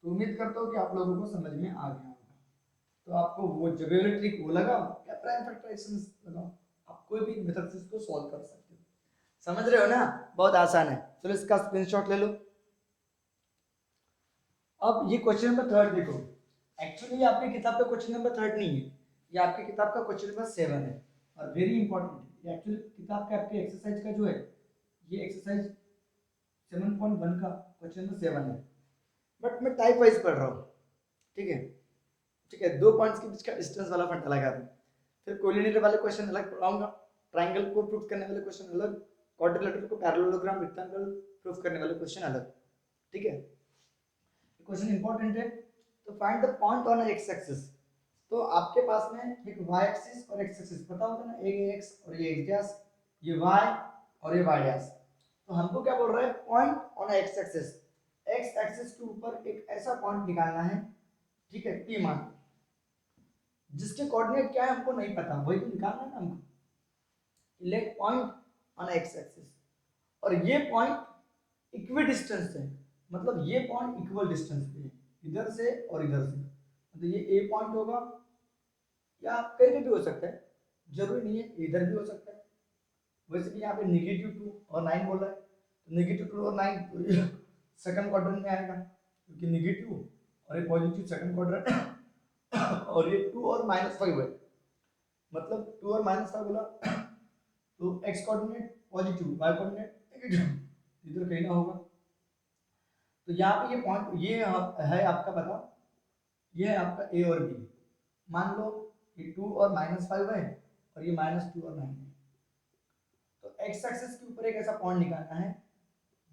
तो उम्मीद करता हूँ कि आप लोगों को समझ में आ गया होगा। तो आपको वो जबेवली ट्रिक वो लगाओ या प्राइम फैक्टराइजेशन लगाओ, आप कोई भी मेथड से इसको सॉल्व कर सकते हो। समझ रहे हो ना? बहुत आसान है। चलो इसका स्क्रीनशॉट ले लो। अब ये क्वेश्चन नंबर 3 देखो, एक्चुअली आपकी किताब का क्वेश्चन नंबर 3 नहीं है, ये आपकी किताब का क्वेश्चन नंबर 7 है और वेरी इंपॉर्टेंट है। ये एक्चुअली किताब का आपके एक्सरसाइज का जो है, ये एक्सरसाइज 7.1 का क्वेश्चन नंबर 7 है, बट मैं टाइप वाइज पढ़ रहा हूँ। ठीक है ठीक है, 2 पॉइंट्स के बीच का डिस्टेंस वाला फंडा लगा दूं, फिर कोलिनियर वाले क्वेश्चन अलग पढ़ाऊंगा, ट्रायंगल को प्रूफ करने वाले क्वेश्चन अलग, क्वाड्रिलेटरल को पैरेललोग्राम रेक्टेंगल प्रूफ करने वाले क्वेश्चन अलग। ठीक है, क्वेश्चन इंपॉर्टेंट है। तो find the point on x axis, तो आपके पास में एक y एक्सिस और x एक्सिस पता होगा ना, ये x और ये x डैश, ये y और ये y डैश। तो हमको क्या बोल रहा है, point on x axis, x axis के ऊपर एक ऐसा पॉइंट निकालना है, ठीक है, p मान, जिसके कोऑर्डिनेट क्या है हमको नहीं पता, वही तो निकालना है ना हमको। Let point on x axis, और ये पॉइंट इक्वी डिस्टेंस है, मतलब ये पॉइंट इक्वल डिस्टेंस पे है, इधर से और इधर से, मतलब ये a पॉइंट होगा या कहीं पे भी हो सकता है, जरूरी नहीं है इधर भी हो सकता है। वैसे भी यहाँ पे -2 और 9 बोल रहा है, तो -2 और 9 तो सेकंड क्वाड्रेंट में आएगा, क्योंकि नेगेटिव और ये पॉजिटिव सेकंड क्वाड्रेंट और ये 2 और -5 है, मतलब 2 और -5 बोला तो x coordinate positive, y coordinate negative, इधर कहीं ना होगा। तो यहाँ पे ये पॉइंट ये है आपका, पता ये है आपका a और b, मान लो ये 2 और -5 है और ये -2 और 9 है। तो x एक्सिस के ऊपर एक ऐसा पॉइंट निकालना है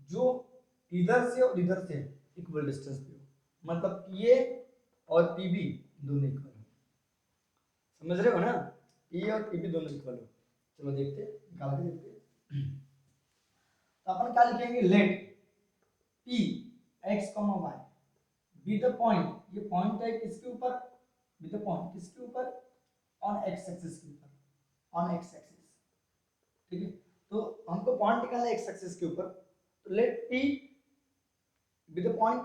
जो इधर से और इधर से इक्वल डिस्टेंस पे हो, मतलब PA और PB दोनों इक्वल हो। समझ रहे हो ना? PA और PB दोनों इक्वल हो। चलो देखते हैं, निकाल के देखते हैं। तो अपन क्या लिखेंगे, let P x, y be the point, ये पॉइंट है किसके ऊपर, बी द पॉइंट किसके ऊपर, ऑन x एक्सिस के ऊपर, ऑन x एक्सिस। ठीक है, तो हमको पॉइंट निकालना है x एक्सिस के ऊपर, तो let P be the point.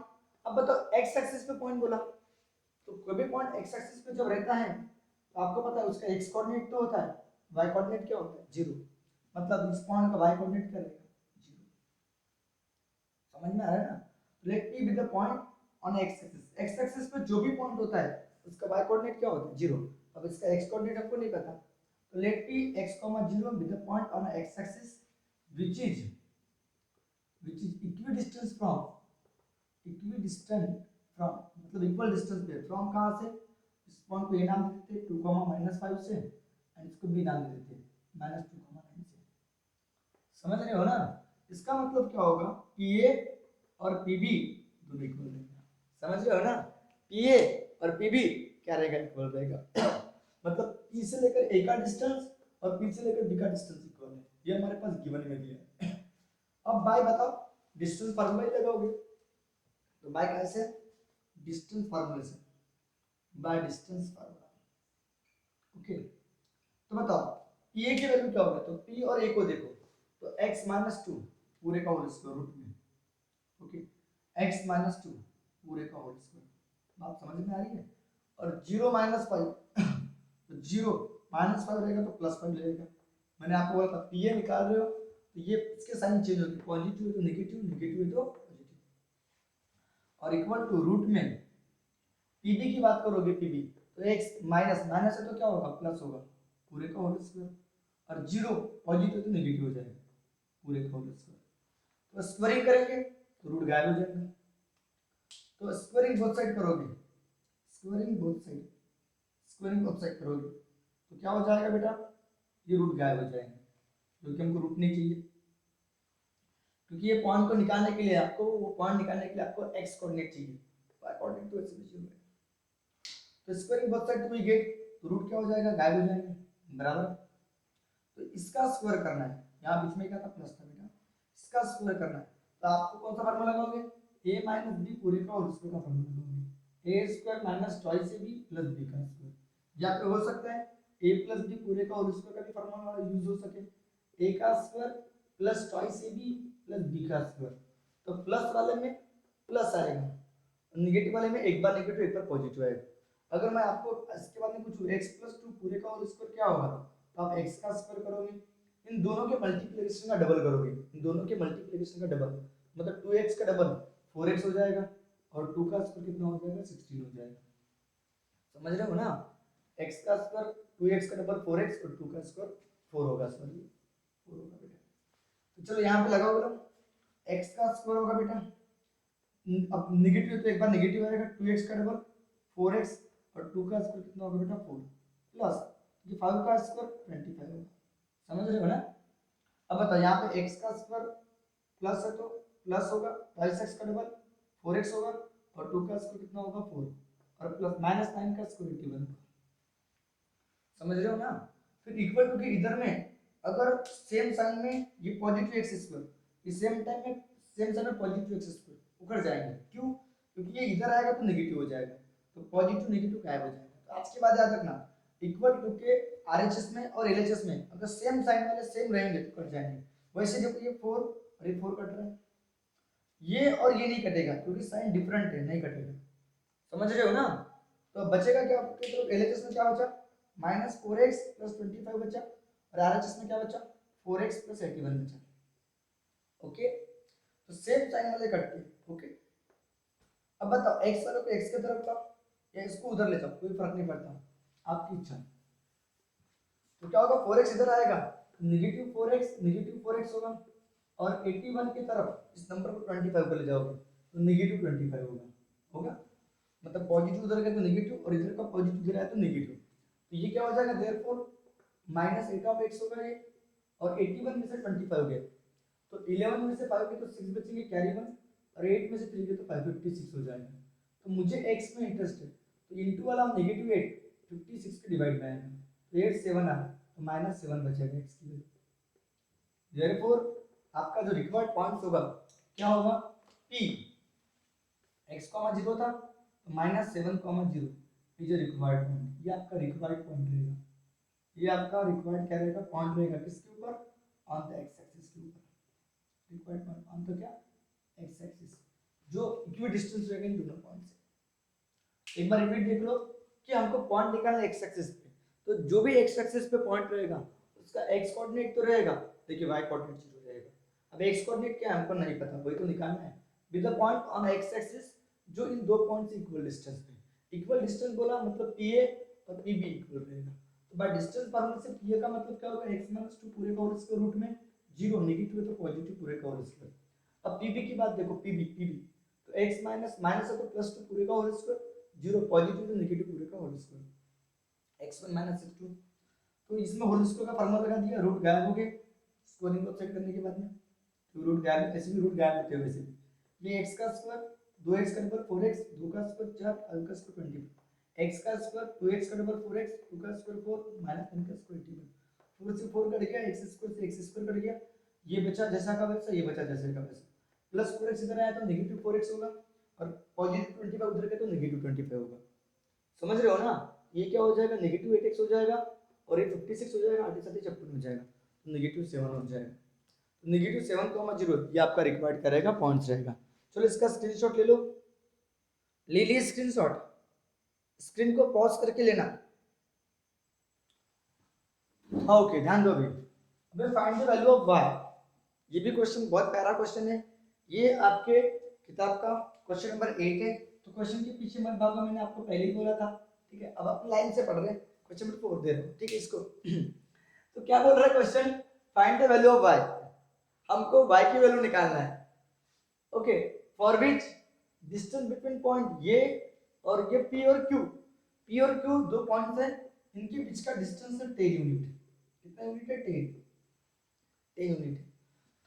अब बताओ x एक्सिस पे पॉइंट बोला, तो कोई भी पॉइंट x एक्सिस पे जब रहता है तो आपको पता है उसका x कोऑर्डिनेट तो होता है, y कोऑर्डिनेट क्या होता है 0, मतलब इस पॉइंट का y कोऑर्डिनेट क्या रहेगा 0। समझ में आ रहा है ना? Let P be the point on x axis, x axis पे जो भी पॉइंट होता है उसका y कोऑर्डिनेट क्या होता है 0। अब इसका x कोऑर्डिनेट हमको नहीं पता, तो let P x, 0 be the point on x axis which is equidistant from, मतलब इक्वल डिस्टेंस पे फ्रॉम, कहां से, इस पॉइंट को ये नाम दे देते 2, -5 से, एंड इसको भी नाम दे देते -2, 9 से। समझ रहे हो ना? इसका मतलब क्या होगा, PA और PB दोनों इक्वल रहेगा। समझ रहे हो ना? PA और PB क्या रहेगा, इक्वल रहेगा। मतलब पी से लेकर ए का डिस्टेंस और पी से लेकर बी का डिस्टेंस इक्वल है, ये हमारे पास गिवन में दिया है। अब बाय बताओ, डिस्टेंस फार्मूला ही लगाओगे, तो बाय कैसे, डिस्टेंस फार्मूले से, बाय डिस्टेंस फार्मूला। ओके, तो बताओ पी ए की वैल्यू क्या होगा, तो पी और ए को देखो, तो x माइनस टू पूरे का होल स्क्वायर रूट में, ओके, x माइनस टू पूरे का होल स्क्वायर, बात समझ में आ रही है। और जीरो माइनस फाइव, तो जीरो माइनस फाइव रहेगा तो प्लस फाइव रहेगा। मैंने आपको बोला था पी ए निकाल रहे हो तो ये इसके साइन चेंज होगी, पॉजिटिव है तो नेगेटिव, नेगेटिव है तो पॉजिटिव। और इक्वल टू रूट में पीबी की बात करोगे, पीबी तो x माइनस माइनस है तो क्या होगा, प्लस होगा पूरे का होल स्क्वायर, और जीरो पॉजिटिव तो नेगेटिव हो जाएगा पूरे का होल स्क्वायर। तो स्क्वायरिंग करेंगे तो रूट गायब हो जाएगा, तो स्क्वायरिंग बोथ साइड करोगे, squaring both side, squaring both side करोगे तो क्या हो जाएगा बेटा, ये रूट गायब हो जाएंगे, क्योंकि हमको रूट नहीं चाहिए, क्योंकि ये पॉइंट को निकालने के लिए आपको, वो पॉइंट निकालने के लिए आपको x कोऑर्डिनेट चाहिए, y कोऑर्डिनेट तो ऐसे भी चाहिए। तो squaring both side we get, तो रूट क्या हो जाएगा, गायब हो जाएंगे, बराबर। तो इसका स्क्वायर करना है, यहाँ बीच में क्या था, प्लस था बेटा, इसका स्क्वायर करना है तो आपको कौन सा फार्मूला लगाओगे, a माइनस बी पूरे का और स्क्वायर का फार्मूला लगाओगे, a square minus twice ab plus b का स्क्वायर, या फिर हो सकता है a प्लस b पूरे का और स्क्वायर का भी फार्मूला यूज हो सके, a का square plus twice ab plus b का स्क्वायर। तो प्लस वाले में प्लस आएगा, नेगेटिव वाले में एक बार नेगेटिव एक बार पॉजिटिव आएगा। अगर मैं आपको इसके बाद में पूछूं x प्लस टू पूरे का होल स्क्वायर क्या होगा, तो आप x का स्क्वायर करोगे, इन दोनों के मल्टीप्लिकेशन का डबल करोगे, इन दोनों के मल्टीप्लिकेशन का डबल, मतलब 2x का डबल 4x हो जाएगा, और 2 का स्क्वायर कितना हो जाएगा, 16 हो जाएगा। समझ रहे हो ना, x का स्क्वायर 2x का डबल 4x और 2 का स्क्वायर 4 होगा, सॉरी 4 होगा बेटा। तो चलो यहाँ पे लगाओ बेटा, x का स्क्वायर होगा बेटा, अब नेगेटिव तो एक बार नेगेटिव आएगा, 2x का डबल 4x और 2 का स्क्वायर कितना होगा बेटा, 4 प्लस ये 5 का स्क्वायर 25 होगा। समझ रहे हो ना। अब बताओ यहाँ पे x का स्क्वायर प्लस है तो प्लस होगा, 22x का डबल 4x होगा और 2 का स्क्वायर कितना होगा, 4 और प्लस माइनस 9 का स्क्वायर 81। समझ रहे हो ना। फिर इक्वल टू के इधर में अगर सेम साइन में ये पॉजिटिव एक्स स्क्वायर, इस सेम टाइम में सेम साइन में पॉजिटिव एक्स स्क्वायर उखड़ जाएंगे, क्यों, क्योंकि ये इधर आएगा तो नेगेटिव हो जाएगा, तो पॉजिटिव नेगेटिव गायब हो जाएगा। तो आज के बाद याद रखना, इक्वल टू के आरएचएस में और एलएचएस में अगर सेम साइन वाले सेम रहेंगे तो कट जाएंगे। वैसे देखो ये 4 और ये 4 कट रहा है, ये और ये नहीं कटेगा क्योंकि साइन डिफरेंट है, नहीं कटेगा। समझ रहे हो ना। तो बचेगा क्या आपके तरफ, एलएचएस में क्या बचा, माइनस 4x प्लस 25 बचा, और आरएचएस में क्या बचा, 4x प्लस 81 बचा। ओके, तो सेम साइन वाले कटते हैं। ओके, अब बताओ x वालों को x की तरफ लाओ या इसको उधर ले जाओ, कोई फर्क नहीं पड़ता, आपकी इच्छा। तो क्या होगा, 4x इधर आएगा, नेगेटिव 4x होगा, और 81 की तरफ इस नंबर को 25 पर ले जाओगे तो नेगेटिव 25 होगा। मतलब पॉजिटिव उधर गया तो नेगेटिव और इधर का पॉजिटिव इधर आया तो नेगेटिव, तो ये क्या हो जाएगा, देयरफॉर माइनस 8 ऑफ x होगा ये, और 81 में से 25 गया तो 11 में से 5 गए तो 6 बचेंगे कैरी 1, और 8 में से 3 गए तो 556 हो जाएगा। तो मुझे x में इंटरेस्ट है तो इनटू वाला नेगेटिव 8 56 के डिवाइड में आएगा, तो 8 7 आ तो माइनस 7 बचेगा x की वैल्यू। देयरफॉर आपका जो रिक्वायर्ड पॉइंट्स होगा क्या होगा, p x, 0 था तो माइनस 7, 0 ये जो रिक्वायर्ड पॉइंट, ये आपका रिक्वायर्ड पॉइंट रहेगा, ये आपका रिक्वायर्ड क्या रहेगा, पॉइंट रहेगा किसके ऊपर, ऑन द एक्स एक्सिस के ऊपर, रिक्वायर्ड पॉइंट ऑन द क्या, एक्स एक्सिस, जो इक्वी डिस्टेंस रहेगा इन दोनों पॉइंट से। एक बार रिपीट देख लो कि हमको पॉइंट निकालना है एक्स एक्सिस पे, तो जो भी एक्स एक्सिस पे पॉइंट रहेगा उसका एक्स कोऑर्डिनेट तो रहेगा, देखिए वाई कोऑर्डिनेट 0 रहेगा। अब एक्स कोऑर्डिनेट क्या है हमको नहीं पता, वही तो निकालना है, with the point on x axis जो इन दो पॉइंट से इक्वल डिस्टेंस पे, इक्वल डिस्टेंस बोला मतलब पीए और पीबी इक्वल रहेगा। तो बाय डिस्टेंस फार्मूला से पीए का मतलब क्या होगा, x - 2 पूरे का होल स्क्वायर रूट में 0, नेगेटिव है तो पॉजिटिव पूरे का होल स्क्वायर। अब पीबी की बात देखो, पीबी तो x माइनस है तो +2 पूरे का होल स्क्वायर, 0 पॉजिटिव तो नेगेटिव पूरे का होल स्क्वायर, x1 - x2। तो इसमें होल स्क्वायर का फार्मूला लगा दिया, रूट गायब हो गए स्क्वायरिंग को चेक करने के बाद में, तो रूट गायब, ऐसे भी रूट गायब होते हैं वैसे। ये x का स्क्वायर 2x का डबल 4x, 2 का स्क्वायर 4, 5 का स्क्वायर 20, एक्स का स्क्वायर 2x का डबल 4x, 2 का स्क्वायर 4 माइनस 1 का स्क्वायर 81, 4 से 4 कट गया, x स्क्वायर से x स्क्वायर कट गया, ये बचा जैसा का वैसा, ये बचा जैसे का वैसा, प्लस 4x इधर आया तो नेगेटिव 4x होगा, और पॉजिटिव 25 उधर गया तो नेगेटिव 25 होगा। समझ रहे हो ना? ये क्या हो जाएगा, नेगेटिव 8x हो जाएगा, और ये 56 हो जाएगा, 8 साथ 56 हो जाएगा, तो नेगेटिव 7 हो जाएगा। तो नेगेटिव 7,0 ये आपका रिक्वायर्ड करेगा पॉइंट्स रहेगा। चलो इसका स्क्रीनशॉट ले लो, ले लिए स्क्रीनशॉट, स्क्रीन को पॉज करके लेना। हाँ ओके, ध्यान दो अभी। अबे find the value of y, ये भी क्वेश्चन बहुत प्यारा क्वेश्चन है, ये आपके किताब का क्वेश्चन नंबर 8 है, तो क्वेश्चन के पीछे मत भागो, मैंने आपको पहले ही बोला था, ठीक है। अब अपनी लाइन से पढ़ रहे हैं, क्वेश्चन नंबर 4 दे रहे हो, ठीक है इसको। तो क्या बोल रहा है question, find the value of y, हमको y की वैल्यू निकालना है, okay, for which distance between point ये और ये p और q, p और q दो पॉइंट्स हैं, इनके बीच का डिस्टेंस है 10 यूनिट, कितना यूनिट है, 10 यूनिट।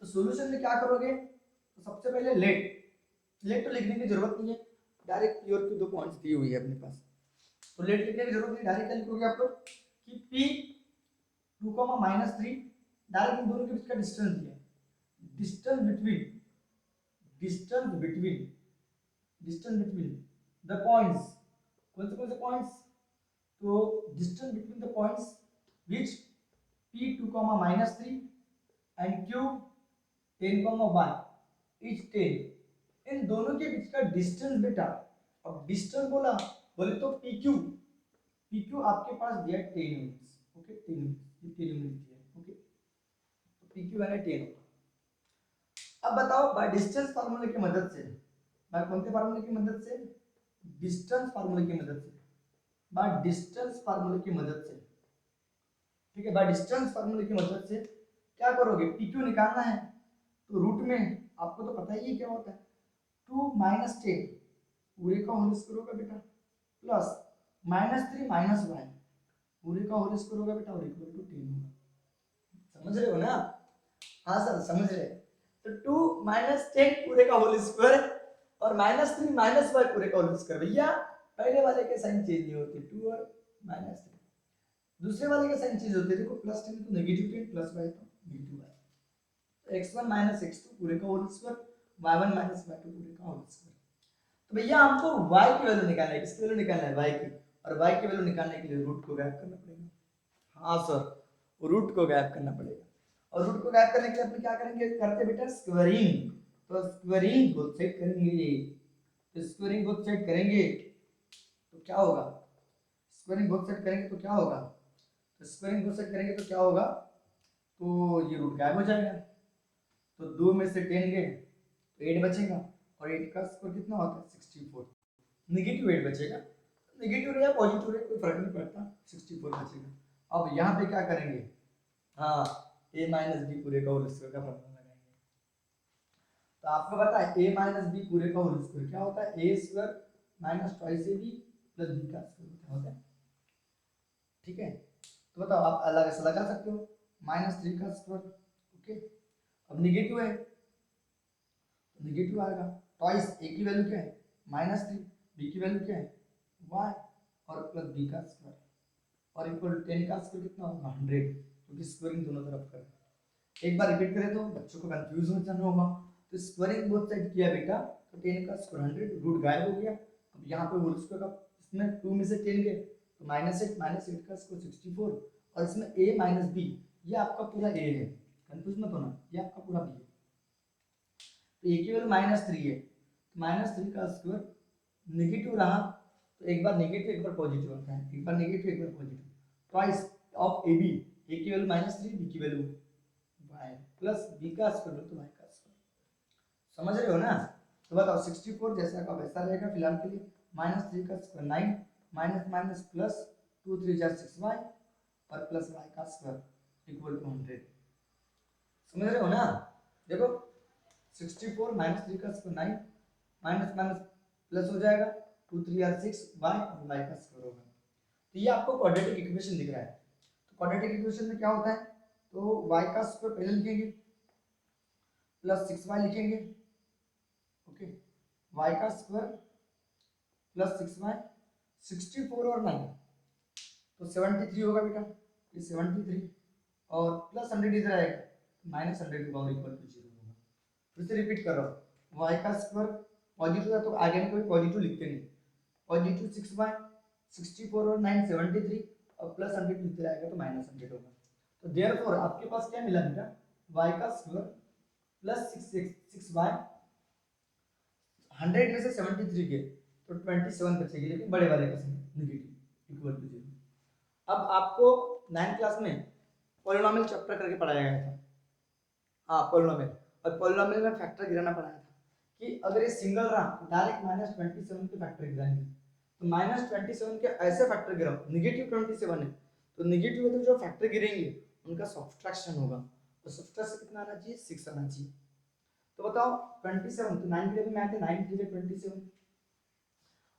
तो सॉल्यूशन में क्या करोगे, तो सबसे पहले लेट तो लिखने की जरूरत नहीं है, डायरेक्ट पी और क्यू दो पॉइंट्स दी हुई है अपने पास, तो लेट लिखने की जरूरत नहीं, डायरेक्ट क्या लिखोगे आप लोग कि p 2,-3, डायरेक्ट इन दोनों के बीच का डिस्टेंस दिया है, डिस्टेंस बिटवीन द पॉइंट्स, कौन से पॉइंट्स, तो distance between the points which p 2,-3 and q 10,1 is 10, इन दोनों के बीच का डिस्टेंस बेटा, अब डिस्टेंस बोले तो PQ आपके पास दिया है 10 यूनिट्स, ओके 10 यूनिट दिया है, ओके, तो PQ है 10 होगा। अब बताओ बाय डिस्टेंस फार्मूले की मदद से, बाय कौन से फार्मूले की मदद से, डिस्टेंस फार्मूले की मदद से, बाय डिस्टेंस फार्मूले की मदद से, ठीक है, बाय डिस्टेंस फार्मूले की मदद से क्या करोगे, PQ निकालना है, तो रूट में आपको तो पता ही है क्या होता है, 2 - 10 पूरे का होल स्क्वायर होगा बेटा, प्लस -3 - y पूरे का होल स्क्वायर होगा बेटा, और इक्वल टू 10 होगा। समझ रहे हो ना? हाँ सर समझ रहे। तो 2 - 10 पूरे का होल स्क्वायर और -3 - y पूरे का होल स्क्वायर, भैया पहले वाले के साइन चेंज नहीं होते, 2 और -3, दूसरे वाले के साइन चेंज होते हैं, देखो +10 तो नेगेटिव 10, प्लस y तो नेगेटिव y, तो x1 - x2 पूरे का होल स्क्वायर, y1 - y2 पूरे का होल स्क्वायर। तो भैया हमको y की वैल्यू निकालना है, किसकी वैल्यू निकालना है, y की, और y की वैल्यू निकालने के लिए रूट को गायब करना पड़ेगा। हाँ सर रूट को गायब करना पड़ेगा, और रूट को गायब करने के लिए अपन क्या करेंगे, करते बेटा स्क्वायरिंग, तो स्क्वायरिंग बोथ साइड करेंगे, तो स्क्वायरिंग बोथ साइड करेंगे तो क्या होगा, स्क्वायरिंग बोथ साइड करेंगे तो क्या होगा, तो स्क्वायरिंग बोथ साइड करेंगे तो क्या होगा, तो ये रूट गायब हो जाएगा, तो 2 में से 10 गए तो 8 बचेगा, और 8 का स्क्वायर कितना होता है 64, नेगेटिव 8 बचेगा, नेगेटिव रहे या पॉजिटिव रहे कोई फर्क नहीं पड़ता, 64 बचेगा। अब यहाँ पे क्या करेंगे, हाँ a - b पूरे का होल स्क्वायर का फॉर्मूला लगाएंगे, तो आपको पता है a - b पूरे का होल स्क्वायर क्या होता है, a square minus twice ab plus b का स्क्वायर होता है, ठीक है। तो बताओ आप अलग से लगा सकते हो, -3 का स्क्वायर, ओके, अब नेगेटिव है तो नेगेटिव आएगा, ट्वाइस a की वैल्यू क्या है -3, b की वैल्यू क्या है y, और प्लस b का स्क्वायर, और इक्वल टू 10 का स्क्वायर कितना होगा 100, क्योंकि स्क्वायरिंग दोनों तरफ करें। एक बार रिपीट करें तो बच्चों को कंफ्यूज हो जाना होगा, तो स्क्वायरिंग बोथ साइड किया बेटा, तो 10 का स्क्वायर 100, रूट गायब हो गया, अब यहाँ पे होल स्क्वायर का इसमें 2 में से 10 गए तो -8 का स्क्वायर 64, और इसमें a - b ये आपका पूरा a है, कंफ्यूज मत होना, ये आपका पूरा b है, तो a की वैल्यू -3 है, तो -3 का स्क्वायर नेगेटिव रहा, तो एक बार नेगेटिव एक बार पॉजिटिव आता है, एक बार नेगेटिव एक बार positive, twice of ab, a की वैल्यू -3, b की वैल्यू y प्लस b का स्क्वायर तो y का स्क्वायर, समझ रहे हो ना? तो बताओ 64 जैसा का वैसा रहेगा फिलहाल के लिए, -3 का स्क्वायर 9, माइनस माइनस प्लस 2 3 जा 6y, और प्लस y का स्क्वायर इक्वल टू 100, समझ रहे हो ना? देखो 64 -3 का स्क्वायर 9, माइनस माइनस प्लस हो जाएगा, 2 3 आर 6 y, और y का स्क्वायर होगा, तो ये आपको क्वाड्रेटिक इक्वेशन दिख रहा है। तो क्वाड्रेटिक इक्वेशन में क्या होता है, तो y का स्क्वायर पहले लिखेंगे प्लस 6y लिखेंगे, ओके, y का स्क्वायर प्लस 6y 64 और 9 तो 73 होगा बेटा, ये 73 और प्लस 100 इधर आएगा माइनस 100 होगा और इक्वल टू 0 होगा। फिर से रिपीट कर रहा हूँ, वाई का स्क्वायर पॉजिटिव था तो आगे में कभी पॉजिटिव लिखते नहीं, पॉजिटिव 6y 64 और 9 73 और प्लस 100 इधर आएगा तो माइनस 100 होगा। तो देयरफॉर आपके पास क्या मिला बेटा, y का स्क्वायर प्लस 6y 100 में से 73 के तो 27 बचेगी, लेकिन बड़े वाले का नेगेटिव इक्वल टू 0। अब आपको 9th क्लास में पॉलिनोमियल चैप्टर करके पढ़ाया गया था, हाँ पॉलिनोमियल, और पॉलिनोमियल में फैक्टर गिराना पढ़ाया था कि अगर ये सिंगल रहा तो डायरेक्ट -27 के फैक्टर गिराएंगे, तो -27 के ऐसे फैक्टर गिराओ, -27 है तो नेगेटिव है तो जो फैक्टर गिरेंगे उनका सब्ट्रैक्शन होगा, तो सब्ट्रैक्शन कितना आना चाहिए, 6 आना चाहिए। तो बताओ 27 तो 9 के लिए में आते 9 3 27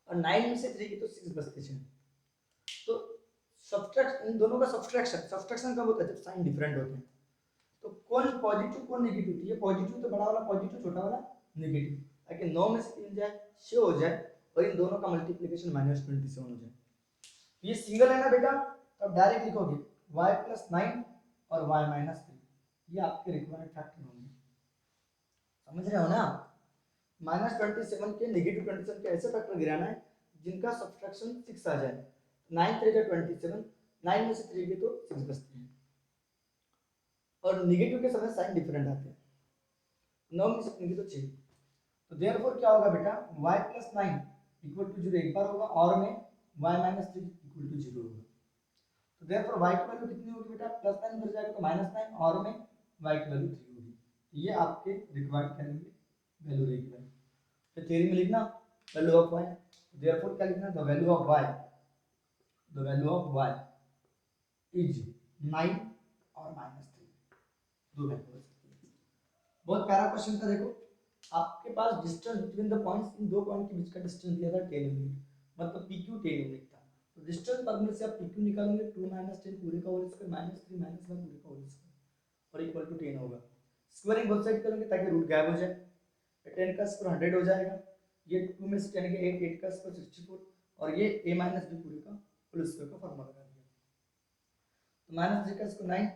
और 9 में से 3 की तो 6 बचते हैं, तो सब्ट्रैक्ट इन दोनों का सब्ट्रैक्शन कब होता है, जब साइन डिफरेंट होते हैं। तो कौन पॉजिटिव कौन नेगेटिव, ये पॉजिटिव तो बड़ा वाला पॉजिटिव, छोटा वाला नेगेटिव, ताकि 9 में से 3 जाए 6 हो जाए और इन दोनों का मल्टीप्लिकेशन -27 हो जाए। ये सिंगल है ना बेटा, तो आप डायरेक्ट लिखोगे y + 9 और y - 3, ये आपके रिक्वायर्ड फैक्टर होंगे, समझ रहे हो ना। -27 के नेगेटिव 27 के ऐसे फैक्टर गिराना है जिनका सब्ट्रैक्शन 6 आ जाए, 9 3 27, 9 में से 3 के तो 6 बचते हैं और नेगेटिव के समय साइन डिफरेंट आते हैं, 9 में से 3 के तो 6, तो देयरफॉर क्या होगा बेटा, y + 9 इक्वल टू 0 एक बार होगा और में y - 3 इक्वल टू 0 होगा। तो देयरफॉर y की वैल्यू कितनी होगी बेटा, +9 उधर जाएगा तो -9 और में y की वैल्यू 3 होगी, ये आपके रिक्वायर्ड क्या रहेंगे, वैल्यू रहेगी। तो थ्योरी में लिखना वैल्यू ऑफ y, देयरफॉर क्या लिखना, the value of y is 9 और -3, दो वैल्यू हो सकती है। बहुत प्यारा क्वेश्चन था, देखो आपके पास डिस्टेंस बिटवीन द पॉइंट्स, इन दो पॉइंट के बीच का डिस्टेंस दिया था 10 यूनिट, मतलब PQ 10 यूनिट था, तो डिस्टेंस फार्मूले से आप PQ निकालोगे 2 - 10 पूरे का होल स्क्वायर -3 - 1 पूरे का होल स्क्वायर और इक्वल टू 10 होगा। स्क्वायरिंग बोथ साइड करोगे ताकि रूट गायब हो जाए, 10 का स्क्वायर 100 हो जाएगा, ये 2 में से 10 के 8, 8 का स्क्वायर 64 और ये a - b पूरे का होल स्क्वायर का फार्मूला लगा दिया। तो -3 का स्क्वायर 9,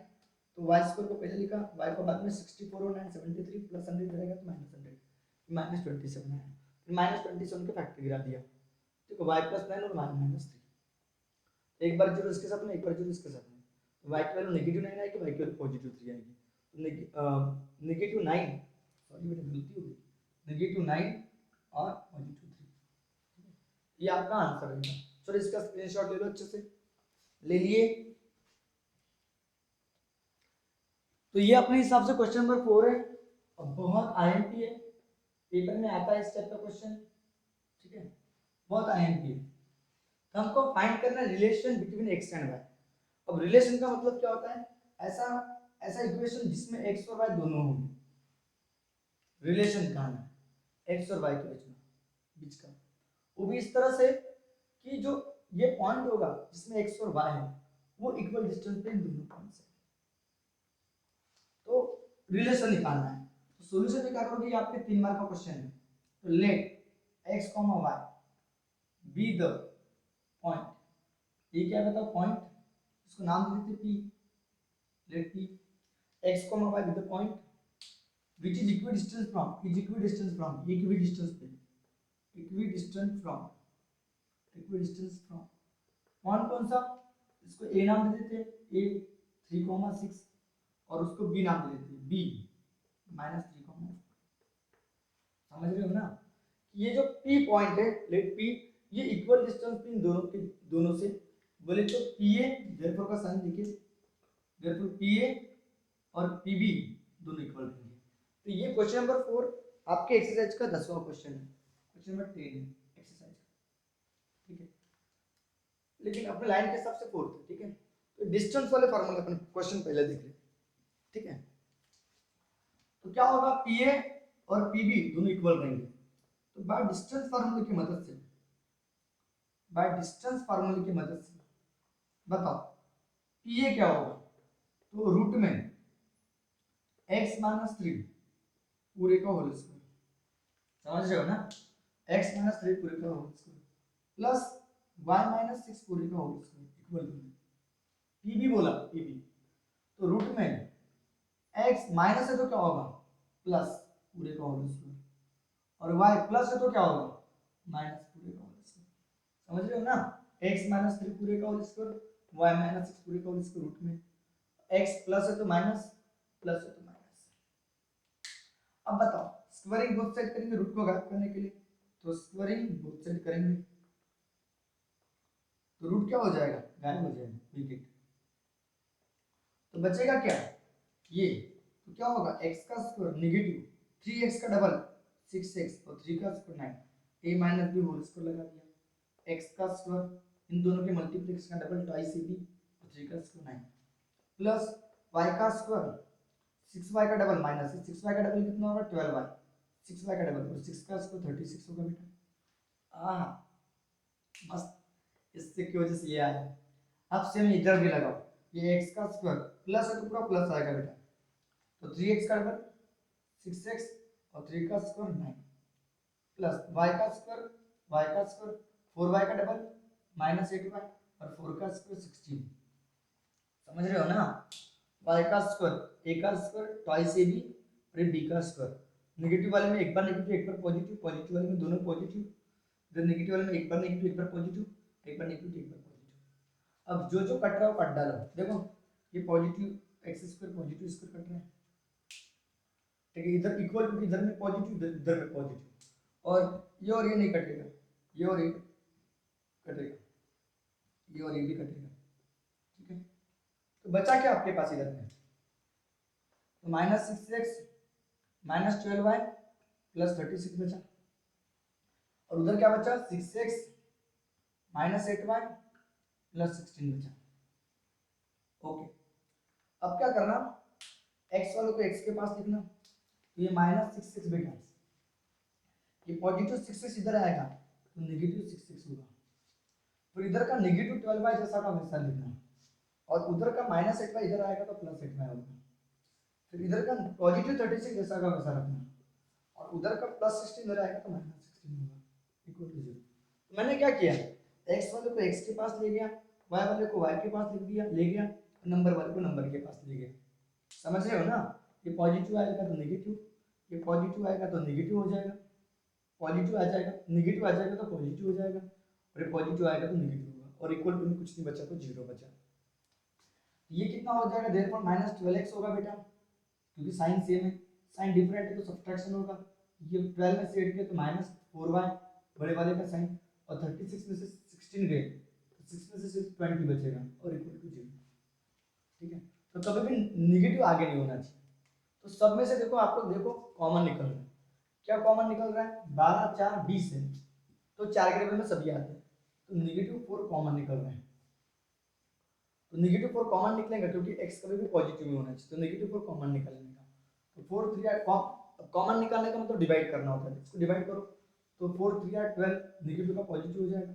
तो y स्क्वायर को पहले लिखा, y को बाद में 64 और 9 73 प्लस 100 रहेगा तो -100 -27 है, फिर -27 के फैक्टर गिरा दिया, ठीक है, y + 9 और y - 3, एक बार जीरो इसके साथ में एक बार जीरो इसके साथ में, तो y की वैल्यू -9 आएगी, y की वैल्यू +3 आएगी, तो -9 सॉरी बेटा गलती हो गई, -9 और +3, ये आपका आंसर रहेगा। चलो इसका स्क्रीनशॉट ले लो, अच्छे से ले लिए। तो ये अपने हिसाब से क्वेश्चन नंबर 4 है और बहुत आईएमपी है, पेपर में आता है इस टाइप का क्वेश्चन, ठीक है, बहुत आईएमपी है। तो हमको फाइंड करना है relation between x and y। अब रिलेशन का मतलब क्या होता है, ऐसा इक्वेशन जिसमें x और y दोनों होंगे, रिलेशन कहां है x और y के बीच का, वो भी इस तरह से कि जो ये पॉइंट होगा जिसमें x और y है वो इक्वल डिस्टेंस पे इन दोनों पॉइंट से, तो रिलेशन निकालना है। तो सॉल्यूशन निकाल करोगे, ये आपके 3 मार्क का क्वेश्चन है। तो let x, y be the point, ये क्या है बताओ, पॉइंट, इसको नाम दे देते p, let p x, y be the point which is equidistant from, point कौन सा, इसको a नाम दे देते हैं, a 3,6 और उसको b नाम दे देते हैं, b -3,4, समझ रहे हो ना। ये जो p पॉइंट है, लेट p, ये इक्वल डिस्टेंस इन दोनों से, बोले तो pa, देयरफॉर का साइन देखिए, देयरफॉर pa और pb दोनों इक्वल रहेंगे। तो ये क्वेश्चन नंबर 4 आपके एक्सरसाइज का 10वां क्वेश्चन है, क्वेश्चन नंबर 10 है एक्सरसाइज, ठीक है, लेकिन अपने लाइन के हिसाब से 4th है, ठीक है। तो डिस्टेंस वाले फार्मूला अपन क्वेश्चन पहले देख ले, ठीक है। तो क्या होगा, pa और pb दोनों इक्वल रहेंगे, तो बाय डिस्टेंस फार्मूले की मदद से, बताओ pa क्या होगा, तो रूट में x - 3 पूरे का होल स्क्वायर, समझ रहे हो ना, x - 3 पूरे का whole square plus Y minus six पूरे का whole square equal to P भी बोला पी भी, तो रूट में एक्स माइनस है तो क्या होगा प्लस पूरे का होल स्क्वायर, और वाई प्लस है तो क्या होगा माइनस पूरे का होल स्क्वायर। समझ रहे हो ना, एक्स माइनस थ्री पूरे का whole square, Y minus six पूरे का होल स्क्वायर रूट में, एक्स प्लस है तो माइनस, प्लस है तो माइनस। अब बताओ स्क्वायरिंग बोथ साइड करेंगे रूट को गायब करने के लिए, तो स्क्वायरिंग बोथ साइड करेंगे तो रूट क्या हो जाएगा गायब हो जाएगा, विकेट। तो बचेगा क्या ये, तो क्या होगा x का स्क्वायर नेगेटिव 3x का डबल 6x और 3 का square 9, a minus B whole square लगा दिया, x का स्क्वायर इन दोनों के मल्टीप्लिकेशन का डबल ट्वाइस ab और 3 का स्क्वायर 9 प्लस y का स्क्वायर 6y का डबल माइनस 6y का डबल कितना होगा 12y, 6y का डबल और 6 का स्क्वायर 36 होगा बेटा। हाँ मस्त, इससे की वजह से ये आया। अब सेम इधर भी लगाओ, ये x का स्क्वायर प्लस है तो पूरा प्लस आएगा बेटा, तो 3x का डबल 6x और 3 का स्क्वायर 9 प्लस y का स्क्वायर 4y का डबल माइनस 8y और 4 का स्क्वायर 16। समझ रहे हो ना, y का स्क्वायर a का स्क्वायर ट्वाइस ab और b का स्क्वायर, नेगेटिव वाले में एक बार नेगेटिव एक बार पॉजिटिव, पॉजिटिव वाले में दोनों पॉजिटिव, इधर नेगेटिव वाले में एक बार नेगेटिव एक बार पॉजिटिव, एक बार नेगेटिव एक बार पॉजिटिव। अब जो जो कट रहा है वो कट डालो, देखो ये positive x square positive square cut रहा है, ठीक है, इधर इक्वल क्योंकि इधर में पॉजिटिव इधर में पॉजिटिव, और ये नहीं कटेगा, ये और ये कटेगा, ये और ये भी कटेगा, ठीक है। तो बचा क्या आपके पास इधर में, तो minus 6x minus 12y plus 36 बचा, और उधर क्या बचा 6x माइनस 8y प्लस 16 बचा। ओके, अब क्या करना, x वालों को x के पास लिखना, तो ये माइनस 6x बेटा, ये पॉजिटिव 6x इधर आएगा तो नेगेटिव 6x होगा, फिर इधर का नेगेटिव 12y जैसा का वैसा लिखना, और उधर का माइनस 8y इधर आएगा तो प्लस 8y होगा, फिर इधर का पॉजिटिव 36 जैसा का वैसा रखना, और उधर का प्लस 16 इधर आएगा तो माइनस 16 होगा इक्वल टू 0। तो मैंने क्या किया, x वाले को x के पास ले गया, y वाले को y के पास लिख दिया ले गया, नंबर वाले को नंबर के पास ले गया। समझ रहे हो ना, ये पॉजिटिव आएगा तो नेगेटिव, ये पॉजिटिव आएगा तो नेगेटिव हो जाएगा, पॉजिटिव आ जाएगा नेगेटिव आ जाएगा तो पॉजिटिव हो जाएगा, और ये पॉजिटिव आएगा तो नेगेटिव होगा, और इक्वल टू में कुछ नहीं बचा तो 0 बचा। ये कितना हो जाएगा, देयरफॉर माइनस 12x होगा बेटा, क्योंकि साइन सेम है, साइन डिफरेंट है तो सब्ट्रैक्शन होगा, ये 12 में से 8 गए तो माइनस 4y बड़े वाले का साइन, और 36 में से 16 गए तो 6 में से सिर्फ 20 बचेगा और इक्वल टू 0, ठीक है। तो कभी भी नेगेटिव आगे नहीं होना चाहिए। तो सब में से देखो आप लोग देखो कॉमन निकल रहा है, क्या कॉमन निकल रहा है 12 4 20 है, तो 4 के टेबल में सभी आते हैं, तो नेगेटिव 4 कॉमन निकल रहे हैं, तो नेगेटिव 4 कॉमन निकलेगा क्योंकि x कभी भी पॉजिटिव ही होना चाहिए, तो नेगेटिव 4 कॉमन निकलने का, तो 4 3 कॉमन निकालने का मतलब डिवाइड करना होता है, इसको डिवाइड करो तो 4 3 12 नेगेटिव का पॉजिटिव हो जाएगा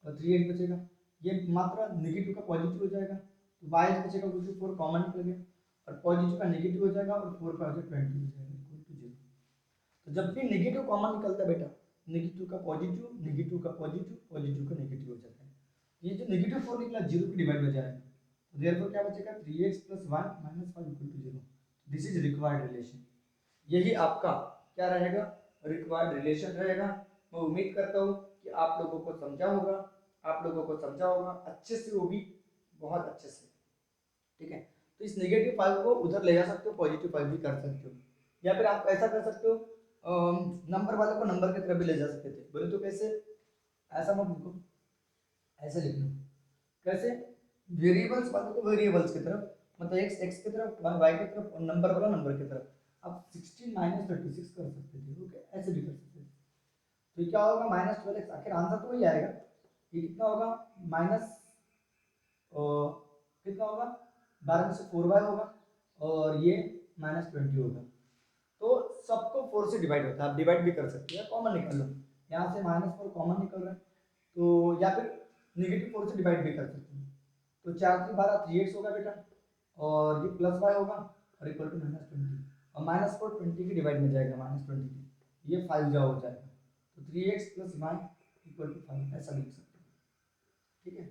और 3 8 बचेगा, ये मात्रा नेगेटिव का पॉजिटिव हो जाएगा, तो y बचेगा क्योंकि 4 कॉमन निकल गया, और पॉजिटिव का नेगेटिव हो जाएगा और 4 का हो जाएगा 20 हो जाएगा इक्वल टू 0। तो जब भी नेगेटिव कॉमन निकलता है बेटा, नेगेटिव का पॉजिटिव, नेगेटिव का पॉजिटिव, पॉजिटिव का नेगेटिव हो जाता है, ये जो नेगेटिव 4 निकला 0 की डिवाइड हो जाएगा, तो देयरफॉर क्या बचेगा 3x + 1 - 5 = 0। This is required relation, यही आपका क्या रहेगा रिक्वायर्ड रिलेशन रहेगा। मैं उम्मीद करता हूँ कि आप लोगों को समझा होगा, आप लोगों को समझा होगा अच्छे से, वो भी बहुत अच्छे से, ठीक है। तो इस नेगेटिव 5 को उधर ले जा सकते हो, पॉजिटिव 5 भी कर सकते हो, या फिर आप ऐसा कर सकते हो नंबर वाले को नंबर की तरफ भी ले जा सकते थे, बोले तो कैसे, ऐसा मत लिखो, ऐसे लिखना, कैसे वेरिएबल्स वाले को वेरिएबल्स की तरफ, मतलब x x की तरफ y की तरफ और नंबर वाला नंबर की तरफ, आप 16 - 36 कर सकते थे, ओके ऐसे भी कर सकते थे। तो ये क्या होगा -12x, आखिर आंसर तो वही आएगा, ये कितना होगा माइनस कितना होगा 12 में से 4y होगा और ये -20 होगा, तो सबको 4 से डिवाइड होता है, आप डिवाइड भी कर सकते हैं, कॉमन निकाल लो, यहाँ से -4 कॉमन निकल रहा है, तो या फिर -4 से डिवाइड भी कर सकते हैं, तो 4 3 12 3x होगा बेटा, और ये प्लस y होगा और इक्वल टू -20, और -4 20 की डिवाइड में जाएगा -20 की, ये 5 जा हो जाएगा, तो 3x + y = 5 ऐसा लिख सकते हैं, ठीक है,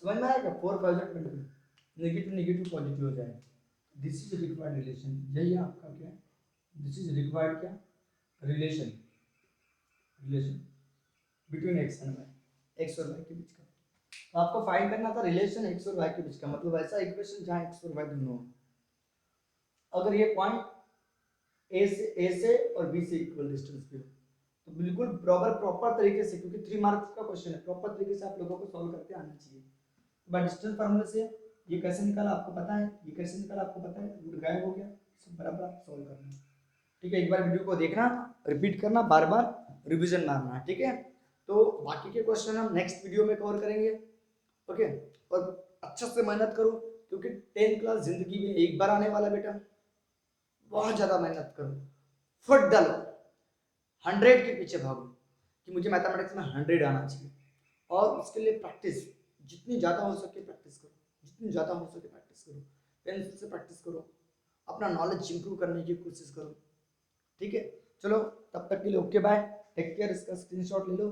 समझ में आएगा। 4 5 20, नेगेटिव नेगेटिव पॉजिटिव हो जाए, दिस इज रिक्वायर्ड रिलेशन, यही आपका क्या है, दिस इज रिक्वायर्ड क्या, relation, relation between X and Y, X और वाई के बीच का। तो आपको फाइंड करना था रिलेशन एक्स और वाई के बीच का, मतलब ऐसा इक्वेशन जहां एक्स और वाई दोनों हो। अगर ये पॉइंट ए से और बी से इक्वल डिस्टेंस पे हो तो बिल्कुल प्रॉपर तरीके से, क्योंकि 3 मार्क्स का क्वेश्चन है, प्रॉपर तरीके से आप लोगों को सॉल्व करते आना चाहिए। बट डिस्टेंस फार्मूले से ये कैसे निकाला आपको पता है, ये कैसे निकाला आपको पता है, रूट गायब हो गया, सब बराबर आप सॉल्व करना है। ठीक है, एक बार वीडियो को देखना, रिपीट करना, बार बार रिवीजन मारना है। ठीक है, तो बाकी के क्वेश्चन हम नेक्स्ट वीडियो में कवर करेंगे। ओके, और अच्छे से मेहनत करो, क्योंकि 10th क्लास जिंदगी में एक बार आने वाला बेटा, बहुत ज्यादा मेहनत करो, फट डालो, 100 के पीछे भागो कि मुझे मैथमेटिक्स में 100 आना चाहिए, और उसके लिए प्रैक्टिस जितनी ज़्यादा हो सके प्रैक्टिस करो, जितनी ज़्यादा हो सके प्रैक्टिस करो, पेंसिल से प्रैक्टिस करो, अपना नॉलेज इंप्रूव करने की कोशिश करो। ठीक है, चलो तब तक के लिए ओके बाय, टेक केयर, इसका स्क्रीनशॉट ले लो।